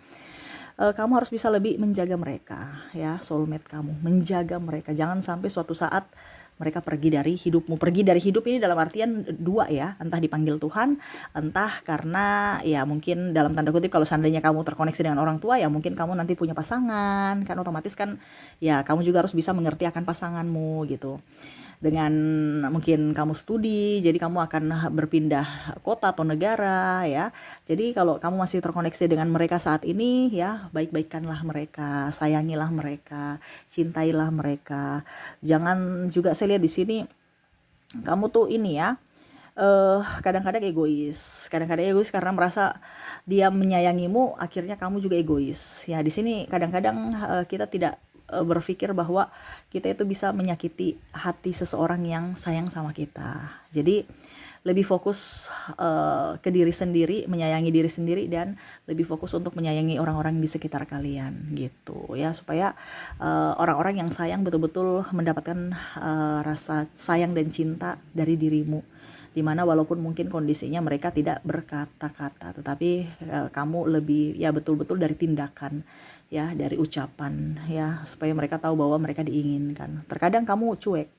Kamu harus bisa lebih menjaga mereka ya, soulmate kamu, menjaga mereka, jangan sampai suatu saat mereka pergi dari hidupmu. Pergi dari hidup ini dalam artian dua ya, entah dipanggil Tuhan, entah karena ya mungkin dalam tanda kutip kalau seandainya kamu terkoneksi dengan orang tua ya mungkin kamu nanti punya pasangan, kan otomatis kan ya kamu juga harus bisa mengerti akan pasanganmu gitu. Dengan mungkin kamu studi, jadi kamu akan berpindah kota atau negara ya. Jadi kalau kamu masih terkoneksi dengan mereka saat ini ya, baik-baikkanlah mereka, sayangilah mereka, cintailah mereka. Jangan juga saya lihat di sini kamu tuh ini ya, kadang-kadang egois. Kadang-kadang egois karena merasa dia menyayangimu, akhirnya kamu juga egois. Ya di sini kadang-kadang kita tidak berpikir bahwa kita itu bisa menyakiti hati seseorang yang sayang sama kita. Jadi lebih fokus ke diri sendiri, menyayangi diri sendiri, dan lebih fokus untuk menyayangi orang-orang di sekitar kalian gitu ya, supaya orang-orang yang sayang betul-betul mendapatkan rasa sayang dan cinta dari dirimu, dimana walaupun mungkin kondisinya mereka tidak berkata-kata, tetapi kamu lebih ya betul-betul dari tindakan ya, dari ucapan ya, supaya mereka tahu bahwa mereka diinginkan. Terkadang kamu cuek,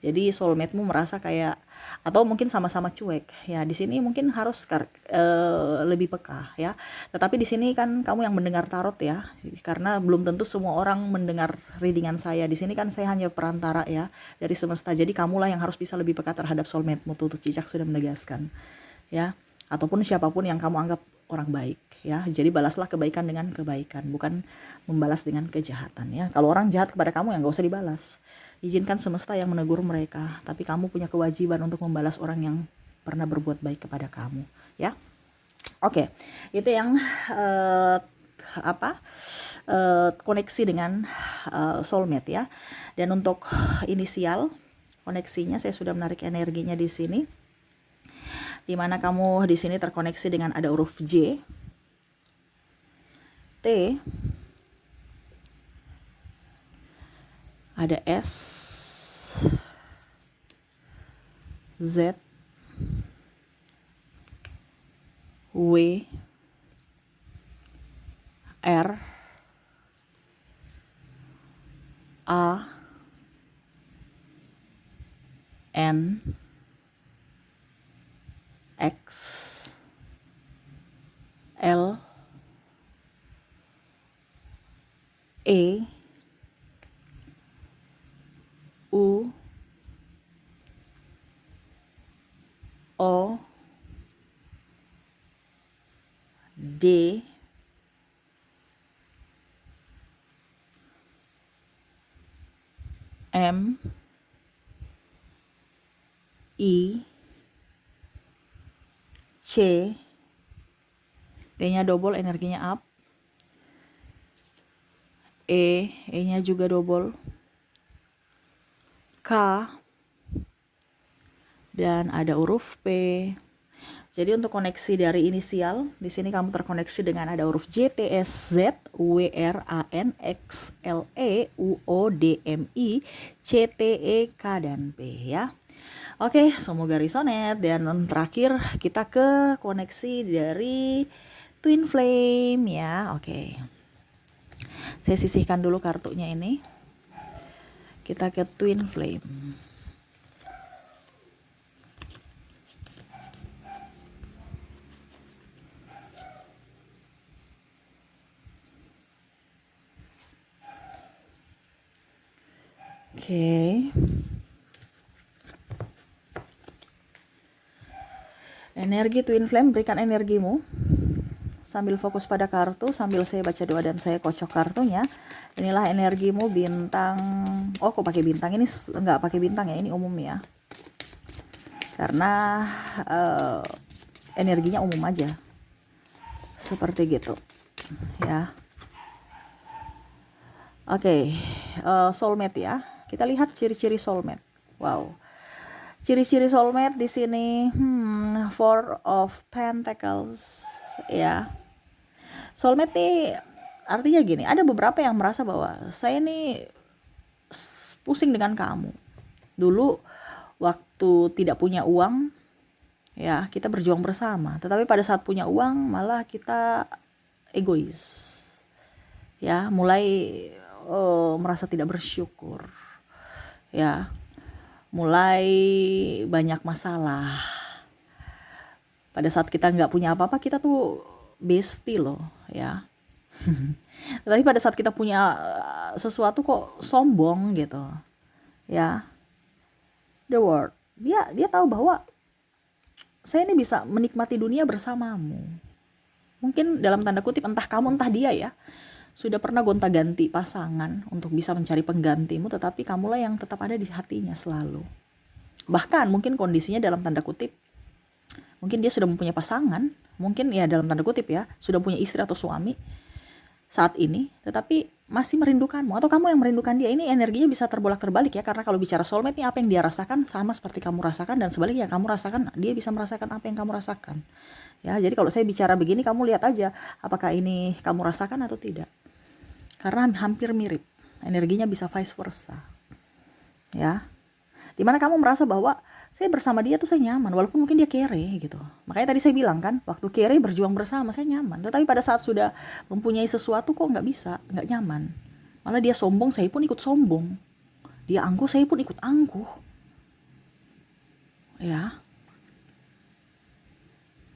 jadi soulmate-mu merasa kayak, atau mungkin sama-sama cuek ya, di sini mungkin harus lebih peka ya. Tetapi di sini kan kamu yang mendengar tarot ya, karena belum tentu semua orang mendengar readingan saya. Di sini kan saya hanya perantara ya dari semesta, jadi kamulah yang harus bisa lebih peka terhadap soulmate-mu. Tuh Cicak sudah menegaskan ya, ataupun siapapun yang kamu anggap orang baik ya. Jadi balaslah kebaikan dengan kebaikan, bukan membalas dengan kejahatan ya. Kalau orang jahat kepada kamu ya nggak usah dibalas, izinkan semesta yang menegur mereka, tapi kamu punya kewajiban untuk membalas orang yang pernah berbuat baik kepada kamu ya. Oke, itu yang koneksi dengan soulmate ya. Dan untuk inisial koneksinya, saya sudah menarik energinya di sini, dimana kamu di sini terkoneksi dengan ada huruf J, T, ada S, Z, W, R, A, N, X, L, E, U, O, D, M, I, C, T-nya double, energinya up, E-nya juga double, K, dan ada huruf P. Jadi untuk koneksi dari inisial, di sini kamu terkoneksi dengan ada huruf J, T, S, Z, W, R, A, N, X, L, E, U, O, D, M, I, C, T, E, K, dan P ya. Oke, semoga resonate. Dan terakhir kita ke koneksi dari Twin Flame ya. Oke, saya sisihkan dulu kartunya ini. Kita ke Twin Flame. Oke. Energi Twin Flame, berikan energimu. Sambil fokus pada kartu, sambil saya baca doa dan saya kocok kartunya. Inilah energimu bintang. Oh, kok pakai bintang? Ini nggak pakai bintang ya, ini umum ya. Karena energinya umum aja. Seperti gitu. Ya. Oke, soulmate ya. Kita lihat ciri-ciri soulmate. Wow. Ciri-ciri soulmate di sini, Four of Pentacles, ya. Soulmate nih artinya gini, ada beberapa yang merasa bahwa saya nih pusing dengan kamu. Dulu waktu tidak punya uang, ya kita berjuang bersama. Tetapi pada saat punya uang malah kita egois. Ya, mulai merasa tidak bersyukur. Ya. Mulai banyak masalah. Pada saat kita nggak punya apa-apa, kita tuh bestie loh, ya. Tapi pada saat kita punya sesuatu kok sombong gitu, ya. The world, dia tahu bahwa saya ini bisa menikmati dunia bersamamu. Mungkin dalam tanda kutip entah kamu entah dia ya, sudah pernah gonta-ganti pasangan untuk bisa mencari penggantimu, tetapi kamulah yang tetap ada di hatinya selalu. Bahkan mungkin kondisinya dalam tanda kutip, mungkin dia sudah mempunyai pasangan, mungkin ya dalam tanda kutip ya, sudah punya istri atau suami saat ini, tetapi masih merindukanmu, atau kamu yang merindukan dia. Ini energinya bisa terbolak-terbalik ya, karena kalau bicara soulmate ini apa yang dia rasakan sama seperti kamu rasakan, dan sebaliknya kamu rasakan, dia bisa merasakan apa yang kamu rasakan. Ya, jadi kalau saya bicara begini, kamu lihat aja apakah ini kamu rasakan atau tidak. Karena hampir mirip, energinya bisa vice versa. Ya. Dimana kamu merasa bahwa saya bersama dia tuh saya nyaman, walaupun mungkin dia kere gitu. Makanya tadi saya bilang kan, waktu kere berjuang bersama saya nyaman. Tetapi pada saat sudah mempunyai sesuatu kok nggak bisa, nggak nyaman. Malah dia sombong, saya pun ikut sombong. Dia angkuh, saya pun ikut angkuh. Ya.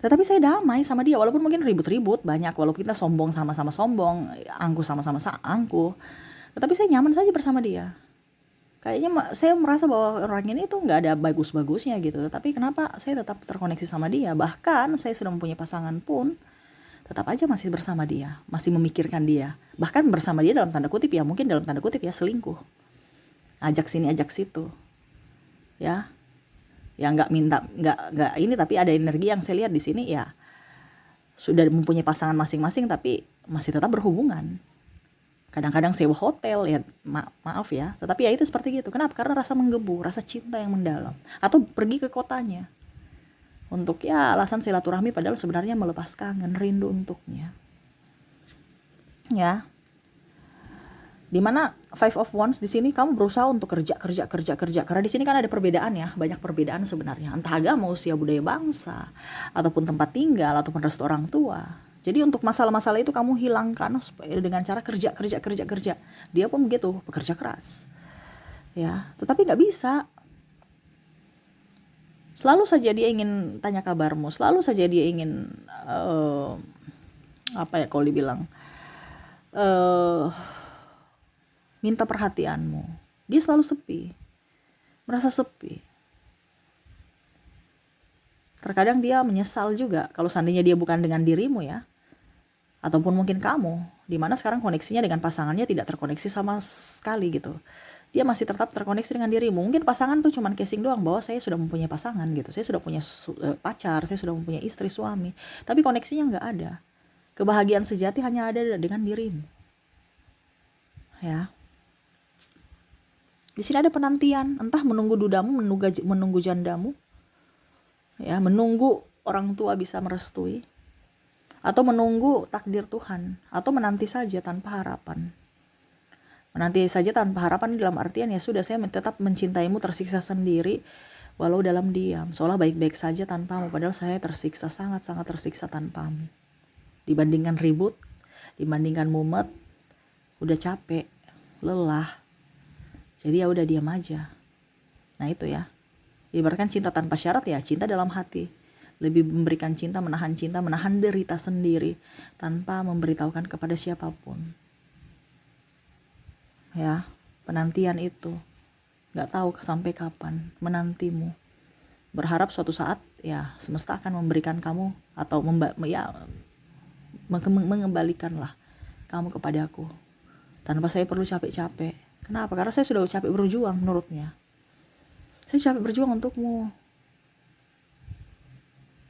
Tetapi saya damai sama dia, walaupun mungkin ribut-ribut banyak, walaupun kita sombong sama-sama sombong, angkuh sama-sama angkuh. Tetapi saya nyaman saja bersama dia. Kayaknya saya merasa bahwa orang ini tuh nggak ada bagus-bagusnya gitu. Tapi kenapa saya tetap terkoneksi sama dia? Bahkan saya sudah mempunyai pasangan pun, tetap aja masih bersama dia, masih memikirkan dia. Bahkan bersama dia dalam tanda kutip ya, mungkin dalam tanda kutip ya selingkuh. Ajak sini, ajak situ. Ya. Ya nggak minta, nggak ini, tapi ada energi yang saya lihat di sini ya. Sudah mempunyai pasangan masing-masing tapi masih tetap berhubungan. Kadang-kadang sewa hotel ya, maaf ya, tetapi ya itu seperti gitu. Kenapa? Karena rasa menggebu, rasa cinta yang mendalam. Atau pergi ke kotanya untuk ya alasan silaturahmi, padahal sebenarnya melepas kangen, rindu untuknya. Ya. Dimana Five of Wands di sini kamu berusaha untuk kerja. Karena di sini kan ada perbedaan ya, banyak perbedaan sebenarnya. Entah agama, usia, budaya, bangsa, ataupun tempat tinggal, ataupun restu orang tua. Jadi untuk masalah-masalah itu kamu hilangkan dengan cara kerja. Dia pun begitu, bekerja keras. Ya, tetapi nggak bisa. Selalu saja dia ingin tanya kabarmu, selalu saja dia ingin apa ya kalau dibilang minta perhatianmu. Dia selalu sepi, merasa sepi. Terkadang dia menyesal juga kalau seandainya dia bukan dengan dirimu ya, ataupun mungkin kamu, dimana sekarang koneksinya dengan pasangannya tidak terkoneksi sama sekali gitu. Dia masih tetap terkoneksi dengan dirimu. Mungkin pasangan tuh cuman casing doang bahwa saya sudah mempunyai pasangan gitu, saya sudah punya pacar, saya sudah mempunyai istri, suami, tapi koneksinya nggak ada. Kebahagiaan sejati hanya ada dengan dirimu. Ya. Di sini ada penantian, entah menunggu dudamu, menunggu jandamu, ya, menunggu orang tua bisa merestui, atau menunggu takdir Tuhan, atau menanti saja tanpa harapan. Menanti saja tanpa harapan dalam artian ya sudah, saya tetap mencintaimu, tersiksa sendiri, walau dalam diam, seolah baik-baik saja tanpamu, padahal saya tersiksa, sangat-sangat tersiksa tanpamu. Dibandingkan ribut, dibandingkan mumet, udah capek, lelah. Jadi ya udah diam aja. Nah itu ya. Ibaratkan cinta tanpa syarat ya, cinta dalam hati. Lebih memberikan cinta, menahan derita sendiri tanpa memberitahukan kepada siapapun. Ya, penantian itu. Gak tahu sampai kapan menantimu. Berharap suatu saat ya semesta akan memberikan kamu atau mengembalikanlah kamu kepadaku tanpa saya perlu capek-capek. Kenapa? Karena saya sudah capek berjuang menurutnya. Saya capek berjuang untukmu.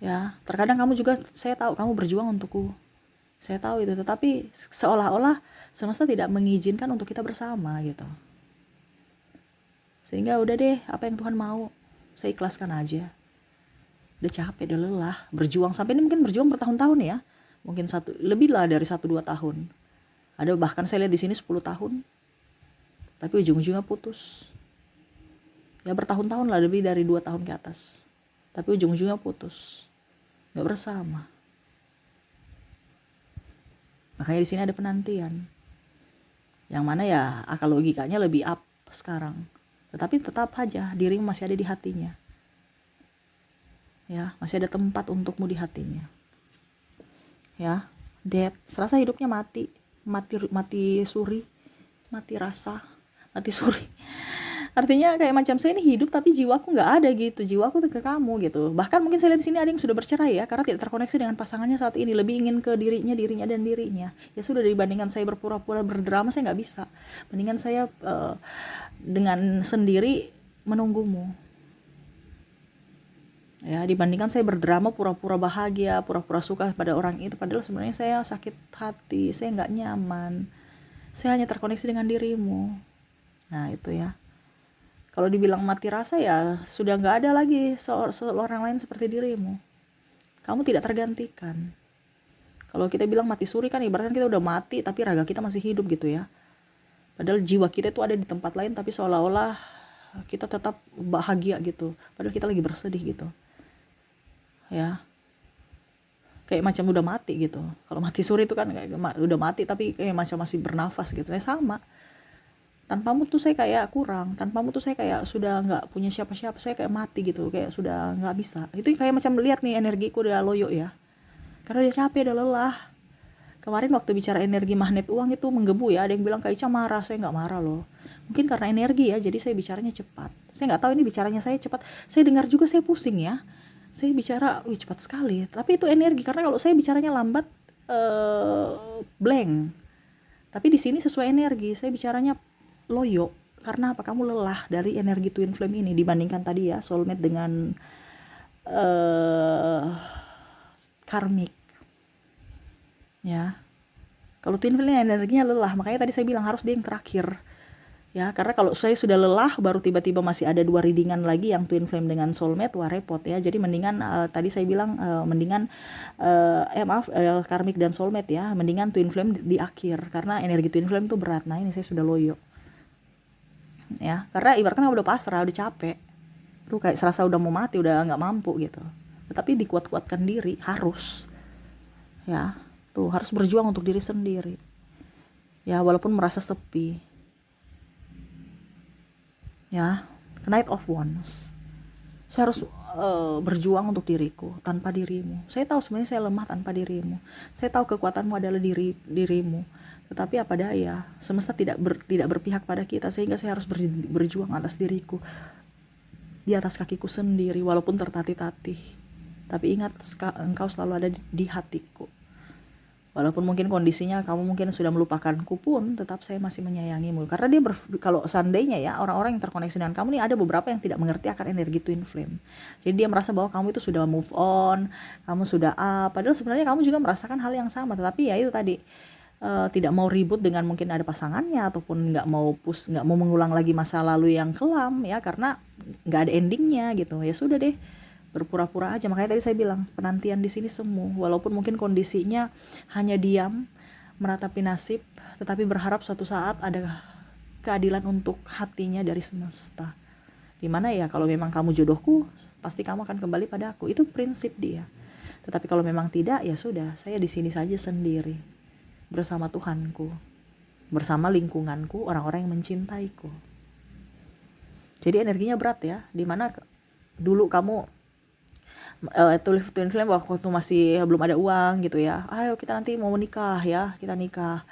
Ya, terkadang kamu juga, saya tahu kamu berjuang untukku. Saya tahu itu, tetapi seolah-olah semesta tidak mengizinkan untuk kita bersama gitu. Sehingga udah deh, apa yang Tuhan mau, saya ikhlaskan aja. Udah capek, udah lelah, berjuang sampai ini mungkin berjuang bertahun-tahun ya. Mungkin lebih lah dari 1-2 tahun. Ada bahkan saya lihat di sini 10 tahun. Tapi ujung-ujungnya putus. Ya bertahun-tahun lah, lebih dari 2 tahun ke atas. Tapi ujung-ujungnya putus. Gak bersama. Makanya di sini ada penantian. Yang mana ya akal logikanya lebih up sekarang. Tetapi tetap aja dirimu masih ada di hatinya. Ya, masih ada tempat untukmu di hatinya. Ya, dead. Serasa hidupnya mati suri, mati rasa, mati suri. Artinya kayak macam saya ini hidup tapi jiwaku nggak ada gitu, jiwaku tuh ke kamu gitu. Bahkan mungkin saya lihat di sini ada yang sudah bercerai ya, karena tidak terkoneksi dengan pasangannya saat ini, lebih ingin ke dirinya dan dirinya. Ya sudah, dibandingkan saya berpura-pura berdrama, saya nggak bisa. Mendingan saya dengan sendiri menunggumu. Ya, dibandingkan saya berdrama pura-pura bahagia, pura-pura suka pada orang itu, padahal sebenarnya saya sakit hati, saya nggak nyaman. Saya hanya terkoneksi dengan dirimu. Nah itu ya. Kalau dibilang mati rasa ya sudah nggak ada lagi seorang lain seperti dirimu. Kamu tidak tergantikan. Kalau kita bilang mati suri kan ibaratnya kita udah mati tapi raga kita masih hidup gitu ya. Padahal jiwa kita itu ada di tempat lain tapi seolah-olah kita tetap bahagia gitu. Padahal kita lagi bersedih gitu. Ya. Kayak macam udah mati gitu. Kalau mati suri itu kan kayak udah mati tapi kayak macam masih bernafas gitu. Nah, sama. Tanpamu tuh saya kayak kurang, tanpamu tuh saya kayak sudah nggak punya siapa-siapa, saya kayak mati gitu, kayak sudah nggak bisa. Itu kayak macam lihat nih energiku udah loyo ya, karena udah capek, udah lelah. Kemarin waktu bicara energi magnet uang itu menggebu ya, ada yang bilang Kak Ica marah, saya nggak marah loh. Mungkin karena energi ya, jadi saya bicaranya cepat. Saya nggak tahu ini bicaranya saya cepat, saya dengar juga saya pusing ya. Saya bicara, cepat sekali, tapi itu energi, karena kalau saya bicaranya lambat, blank. Tapi di sini sesuai energi, saya bicaranya loyo. Karena apa? Kamu lelah dari energi twin flame ini dibandingkan tadi ya soulmate dengan karmik. Ya. Kalau twin flame energinya lelah, makanya tadi saya bilang harus dia yang terakhir. Ya, karena kalau saya sudah lelah baru tiba-tiba masih ada 2 readingan lagi yang twin flame dengan soulmate, wah repot ya. Jadi mendingan tadi saya bilang mendingan karmik dan soulmate ya, mendingan twin flame di akhir karena energi twin flame itu berat. Nah, ini saya sudah loyo. Ya, karena ibaratnya udah pasrah, udah capek. Tuh kayak serasa udah mau mati, udah nggak mampu gitu. Tetapi dikuat-kuatkan diri harus. Ya, tuh harus berjuang untuk diri sendiri. Ya, walaupun merasa sepi. Ya, Knight of Wands. Saya harus berjuang untuk diriku tanpa dirimu. Saya tahu sebenarnya saya lemah tanpa dirimu. Saya tahu kekuatanmu adalah dirimu. Tetapi apa daya, semesta tidak berpihak pada kita sehingga saya harus berjuang atas diriku, di atas kakiku sendiri walaupun tertatih-tatih. Tapi ingat, engkau selalu ada di hatiku. Walaupun mungkin kondisinya kamu mungkin sudah melupakanku pun, tetap saya masih menyayangimu. Karena dia kalau seandainya ya orang-orang yang terkoneksi dengan kamu nih, ada beberapa yang tidak mengerti akan energi twin flame. Jadi dia merasa bahwa kamu itu sudah move on, kamu sudah padahal sebenarnya kamu juga merasakan hal yang sama. Tetapi ya itu tadi, tidak mau ribut dengan mungkin ada pasangannya, ataupun nggak mau mengulang lagi masa lalu yang kelam ya, karena nggak ada endingnya gitu. Ya sudah deh, berpura-pura aja. Makanya tadi saya bilang penantian di sini semu, walaupun mungkin kondisinya hanya diam meratapi nasib, tetapi berharap suatu saat ada keadilan untuk hatinya dari semesta. Dimana ya kalau memang kamu jodohku, pasti kamu akan kembali pada aku. Itu prinsip dia. Tetapi kalau memang tidak, ya sudah, saya di sini saja sendiri bersama Tuhanku, bersama lingkunganku, orang-orang yang mencintaiku. Jadi energinya berat ya. Dimana dulu kamu twin flame waktu masih belum ada uang gitu ya, ayo kita nanti mau menikah ya, kita nikah.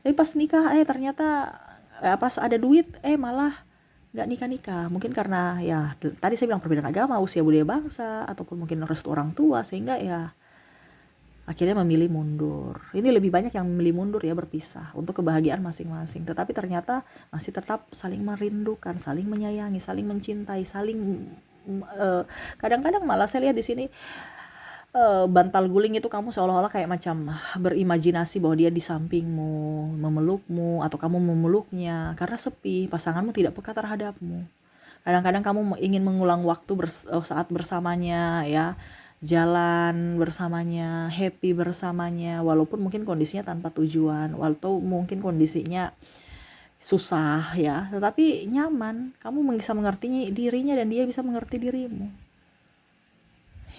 Tapi pas nikah ternyata pas ada duit malah nggak nikah-nikah. Mungkin karena ya tadi saya bilang perbedaan agama, usia budaya bangsa, ataupun mungkin restu orang tua, sehingga ya akhirnya memilih mundur. Ini lebih banyak yang memilih mundur ya, berpisah untuk kebahagiaan masing-masing. Tetapi ternyata masih tetap saling merindukan, saling menyayangi, saling mencintai, saling kadang-kadang malah saya lihat di sini bantal guling itu kamu seolah-olah kayak macam berimajinasi bahwa dia di sampingmu, memelukmu, atau kamu memeluknya karena sepi, pasanganmu tidak peka terhadapmu. Kadang-kadang kamu ingin mengulang waktu saat bersamanya ya, jalan bersamanya, happy bersamanya, walaupun mungkin kondisinya tanpa tujuan, walaupun mungkin kondisinya susah ya, tetapi nyaman. Kamu bisa mengerti dirinya dan dia bisa mengerti dirimu.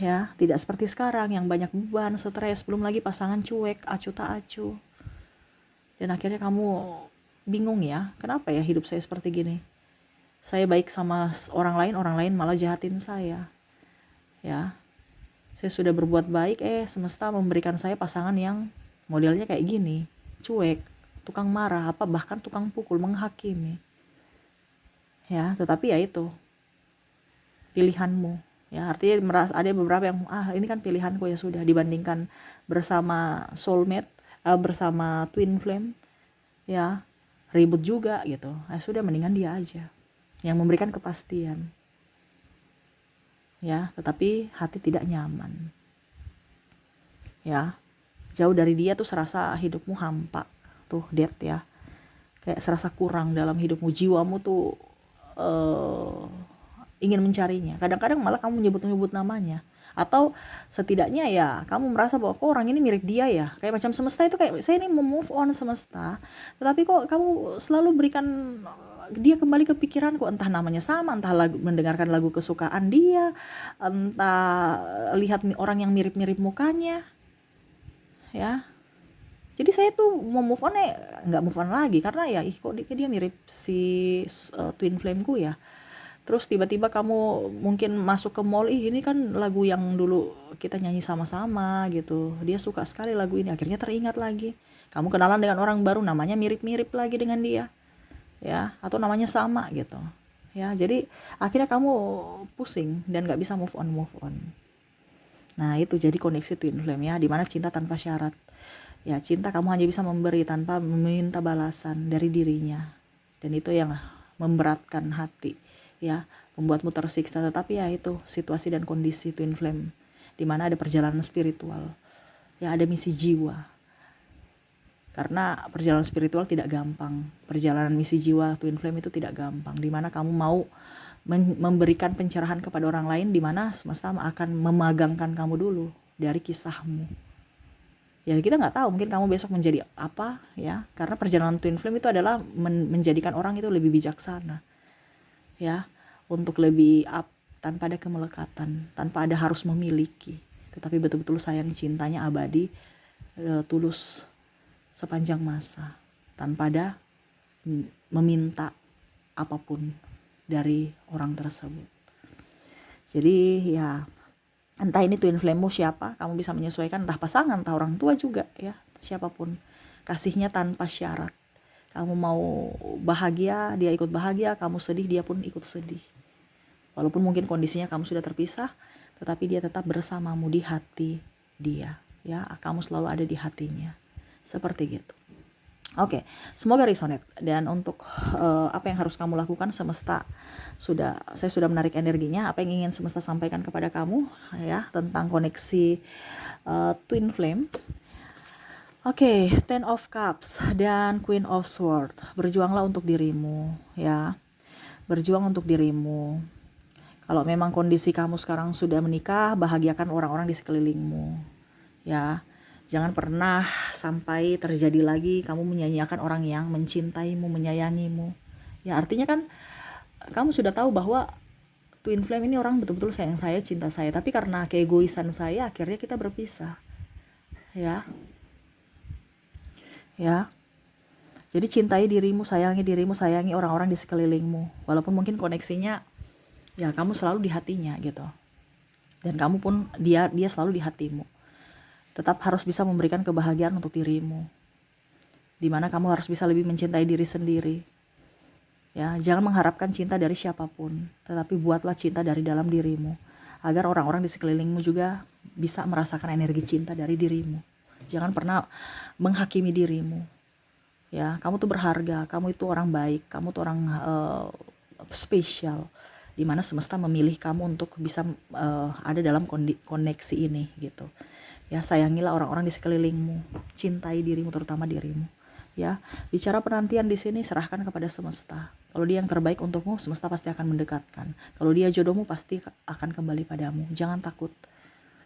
Ya, tidak seperti sekarang yang banyak beban, stres, belum lagi pasangan cuek, acuh tak acuh. Dan akhirnya kamu bingung ya, kenapa ya hidup saya seperti gini? Saya baik sama orang lain malah jahatin saya. Ya, saya sudah berbuat baik, semesta memberikan saya pasangan yang modelnya kayak gini, cuek, tukang marah, bahkan tukang pukul, menghakimi. Ya, tetapi ya itu pilihanmu. Ya, artinya ada beberapa yang ini kan pilihanku, ya sudah, dibandingkan bersama soulmate, bersama twin flame, ya ribut juga gitu. Sudah, mendingan dia aja yang memberikan kepastian. Ya, tetapi hati tidak nyaman. Ya, jauh dari dia tuh serasa hidupmu hampa. Tuh, dead ya. Kayak serasa kurang dalam hidupmu, jiwamu tuh ingin mencarinya. Kadang-kadang malah kamu menyebut-nyebut namanya. Atau setidaknya ya kamu merasa bahwa kok orang ini mirip dia ya. Kayak macam semesta itu kayak saya ini mau move on semesta. Tetapi kok kamu selalu berikan dia kembali ke pikiranku, entah namanya sama, entah mendengarkan lagu kesukaan dia, entah lihat orang yang mirip-mirip mukanya. Ya. Jadi saya tuh mau move on nggak move on lagi karena ya kok dia mirip si twin flameku ya. Terus tiba-tiba kamu mungkin masuk ke mall, ini kan lagu yang dulu kita nyanyi sama-sama gitu. Dia suka sekali lagu ini, akhirnya teringat lagi. Kamu kenalan dengan orang baru, namanya mirip-mirip lagi dengan dia. Ya, atau namanya sama gitu. Ya, jadi akhirnya kamu pusing dan gak bisa move on. Nah, itu jadi koneksi twin flame ya, dimana cinta tanpa syarat. Ya, cinta kamu hanya bisa memberi tanpa meminta balasan dari dirinya. Dan itu yang memberatkan hati. Ya, membuatmu tersiksa. Tetapi ya itu situasi dan kondisi twin flame, dimana ada perjalanan spiritual, ya ada misi jiwa. Karena perjalanan spiritual tidak gampang, perjalanan misi jiwa twin flame itu tidak gampang, dimana kamu mau memberikan pencerahan kepada orang lain, dimana semesta akan memagangkan kamu dulu dari kisahmu. Ya kita nggak tahu, mungkin kamu besok menjadi apa ya, karena perjalanan twin flame itu adalah menjadikan orang itu lebih bijaksana. Ya, untuk lebih up, tanpa ada kemelekatan, tanpa ada harus memiliki, tetapi betul-betul sayang, cintanya abadi, tulus sepanjang masa, tanpa ada meminta apapun dari orang tersebut. Jadi ya entah ini twin flame-mu siapa, kamu bisa menyesuaikan, entah pasangan, entah orang tua juga ya, siapapun. Kasihnya tanpa syarat. Kamu mau bahagia, dia ikut bahagia, kamu sedih, dia pun ikut sedih. Walaupun mungkin kondisinya kamu sudah terpisah, tetapi dia tetap bersamamu di hati dia. Ya, kamu selalu ada di hatinya. Seperti gitu. Oke, semoga resonate. Dan untuk apa yang harus kamu lakukan, semesta saya sudah menarik energinya. Apa yang ingin semesta sampaikan kepada kamu ya tentang koneksi twin flame. Oke, Ten of Cups dan Queen of Swords. Berjuanglah untuk dirimu, ya. Berjuang untuk dirimu. Kalau memang kondisi kamu sekarang sudah menikah, bahagiakan orang-orang di sekelilingmu, ya. Jangan pernah sampai terjadi lagi kamu menyanyiakan orang yang mencintaimu, menyayangimu. Ya, artinya kan kamu sudah tahu bahwa twin flame ini orang betul-betul sayang saya, cinta saya. Tapi karena keegoisan saya, akhirnya kita berpisah, ya. Ya, jadi cintai dirimu, sayangi orang-orang di sekelilingmu, walaupun mungkin koneksinya ya kamu selalu di hatinya gitu, dan kamu pun dia selalu di hatimu. Tetap harus bisa memberikan kebahagiaan untuk dirimu, dimana kamu harus bisa lebih mencintai diri sendiri, Ya, jangan mengharapkan cinta dari siapapun, tetapi buatlah cinta dari dalam dirimu, agar orang-orang di sekelilingmu juga bisa merasakan energi cinta dari dirimu. Jangan pernah menghakimi dirimu. Ya, kamu tuh berharga, kamu itu orang baik, kamu tuh orang spesial, dimana semesta memilih kamu untuk bisa ada dalam koneksi ini gitu. Ya, sayangilah orang-orang di sekelilingmu, cintai dirimu, terutama dirimu. Ya, bicara penantian di sini serahkan kepada semesta. Kalau dia yang terbaik untukmu, semesta pasti akan mendekatkan. Kalau dia jodohmu, pasti akan kembali padamu. Jangan takut.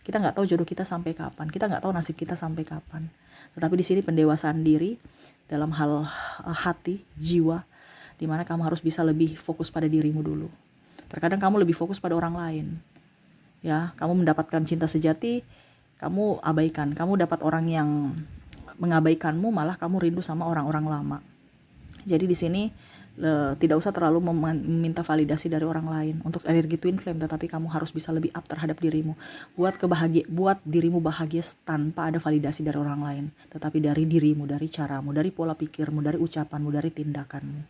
Kita nggak tahu jodoh kita sampai kapan. Kita nggak tahu nasib kita sampai kapan. Tetapi di sini pendewasaan diri dalam hal hati, jiwa, dimana kamu harus bisa lebih fokus pada dirimu dulu. Terkadang kamu lebih fokus pada orang lain. Ya, kamu mendapatkan cinta sejati, kamu abaikan. Kamu dapat orang yang mengabaikanmu, malah kamu rindu sama orang-orang lama. Jadi di sini tidak usah terlalu meminta validasi dari orang lain untuk energi twin flame, tetapi kamu harus bisa lebih up terhadap dirimu. Buat dirimu bahagia tanpa ada validasi dari orang lain, tetapi dari dirimu, dari caramu, dari pola pikirmu, dari ucapanmu, dari tindakanmu.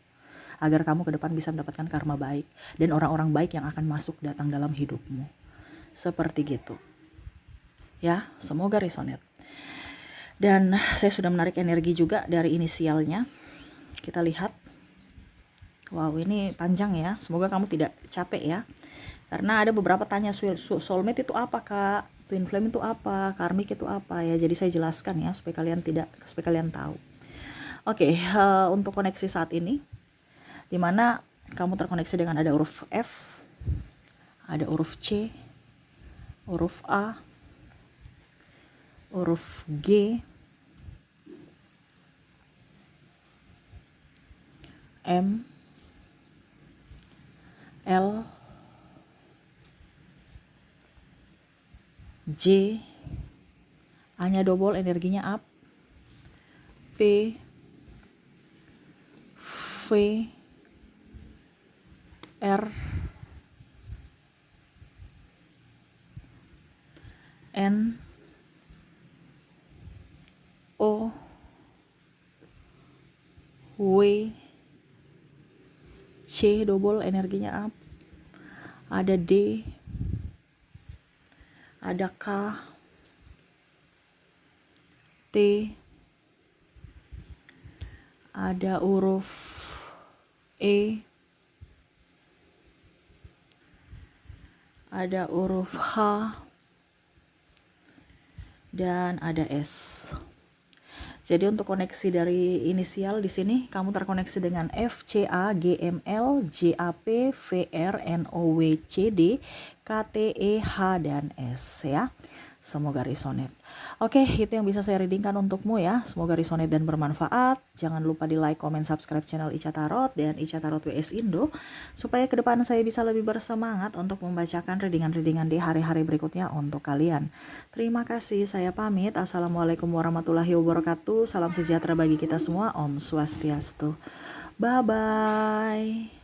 Agar kamu ke depan bisa mendapatkan karma baik dan orang-orang baik yang akan masuk datang dalam hidupmu. Seperti gitu. Ya, semoga resonate. Dan saya sudah menarik energi juga dari inisialnya. Kita lihat. Wow, ini panjang ya. Semoga kamu tidak capek ya. Karena ada beberapa tanya, soulmate itu apa, Kak? Twin flame itu apa? Karmic itu apa ya? Jadi saya jelaskan ya supaya kalian tahu. Oke, untuk koneksi saat ini dimana kamu terkoneksi dengan ada huruf F, ada huruf C, huruf A, huruf G, M, L, J, A-nya double, energinya up, P, V, R, N, O, W, C double, energinya up, ada D, ada K, T, ada huruf E, ada huruf H, dan ada S. Jadi untuk koneksi dari inisial di sini kamu terkoneksi dengan F, C, A, G, M, L, J, A, P, V, R, N, O, W, C, D, K, T, E, H, dan S ya. Semoga resonate. Oke, itu yang bisa saya readingkan untukmu ya. Semoga resonate dan bermanfaat. Jangan lupa di like, comment, subscribe channel Ica Tarot dan Ica Tarot WS Indo, supaya ke depan saya bisa lebih bersemangat untuk membacakan readingan-readingan di hari-hari berikutnya untuk kalian. Terima kasih, saya pamit. Assalamualaikum warahmatullahi wabarakatuh. Salam sejahtera bagi kita semua. Om Swastiastu. Bye-bye.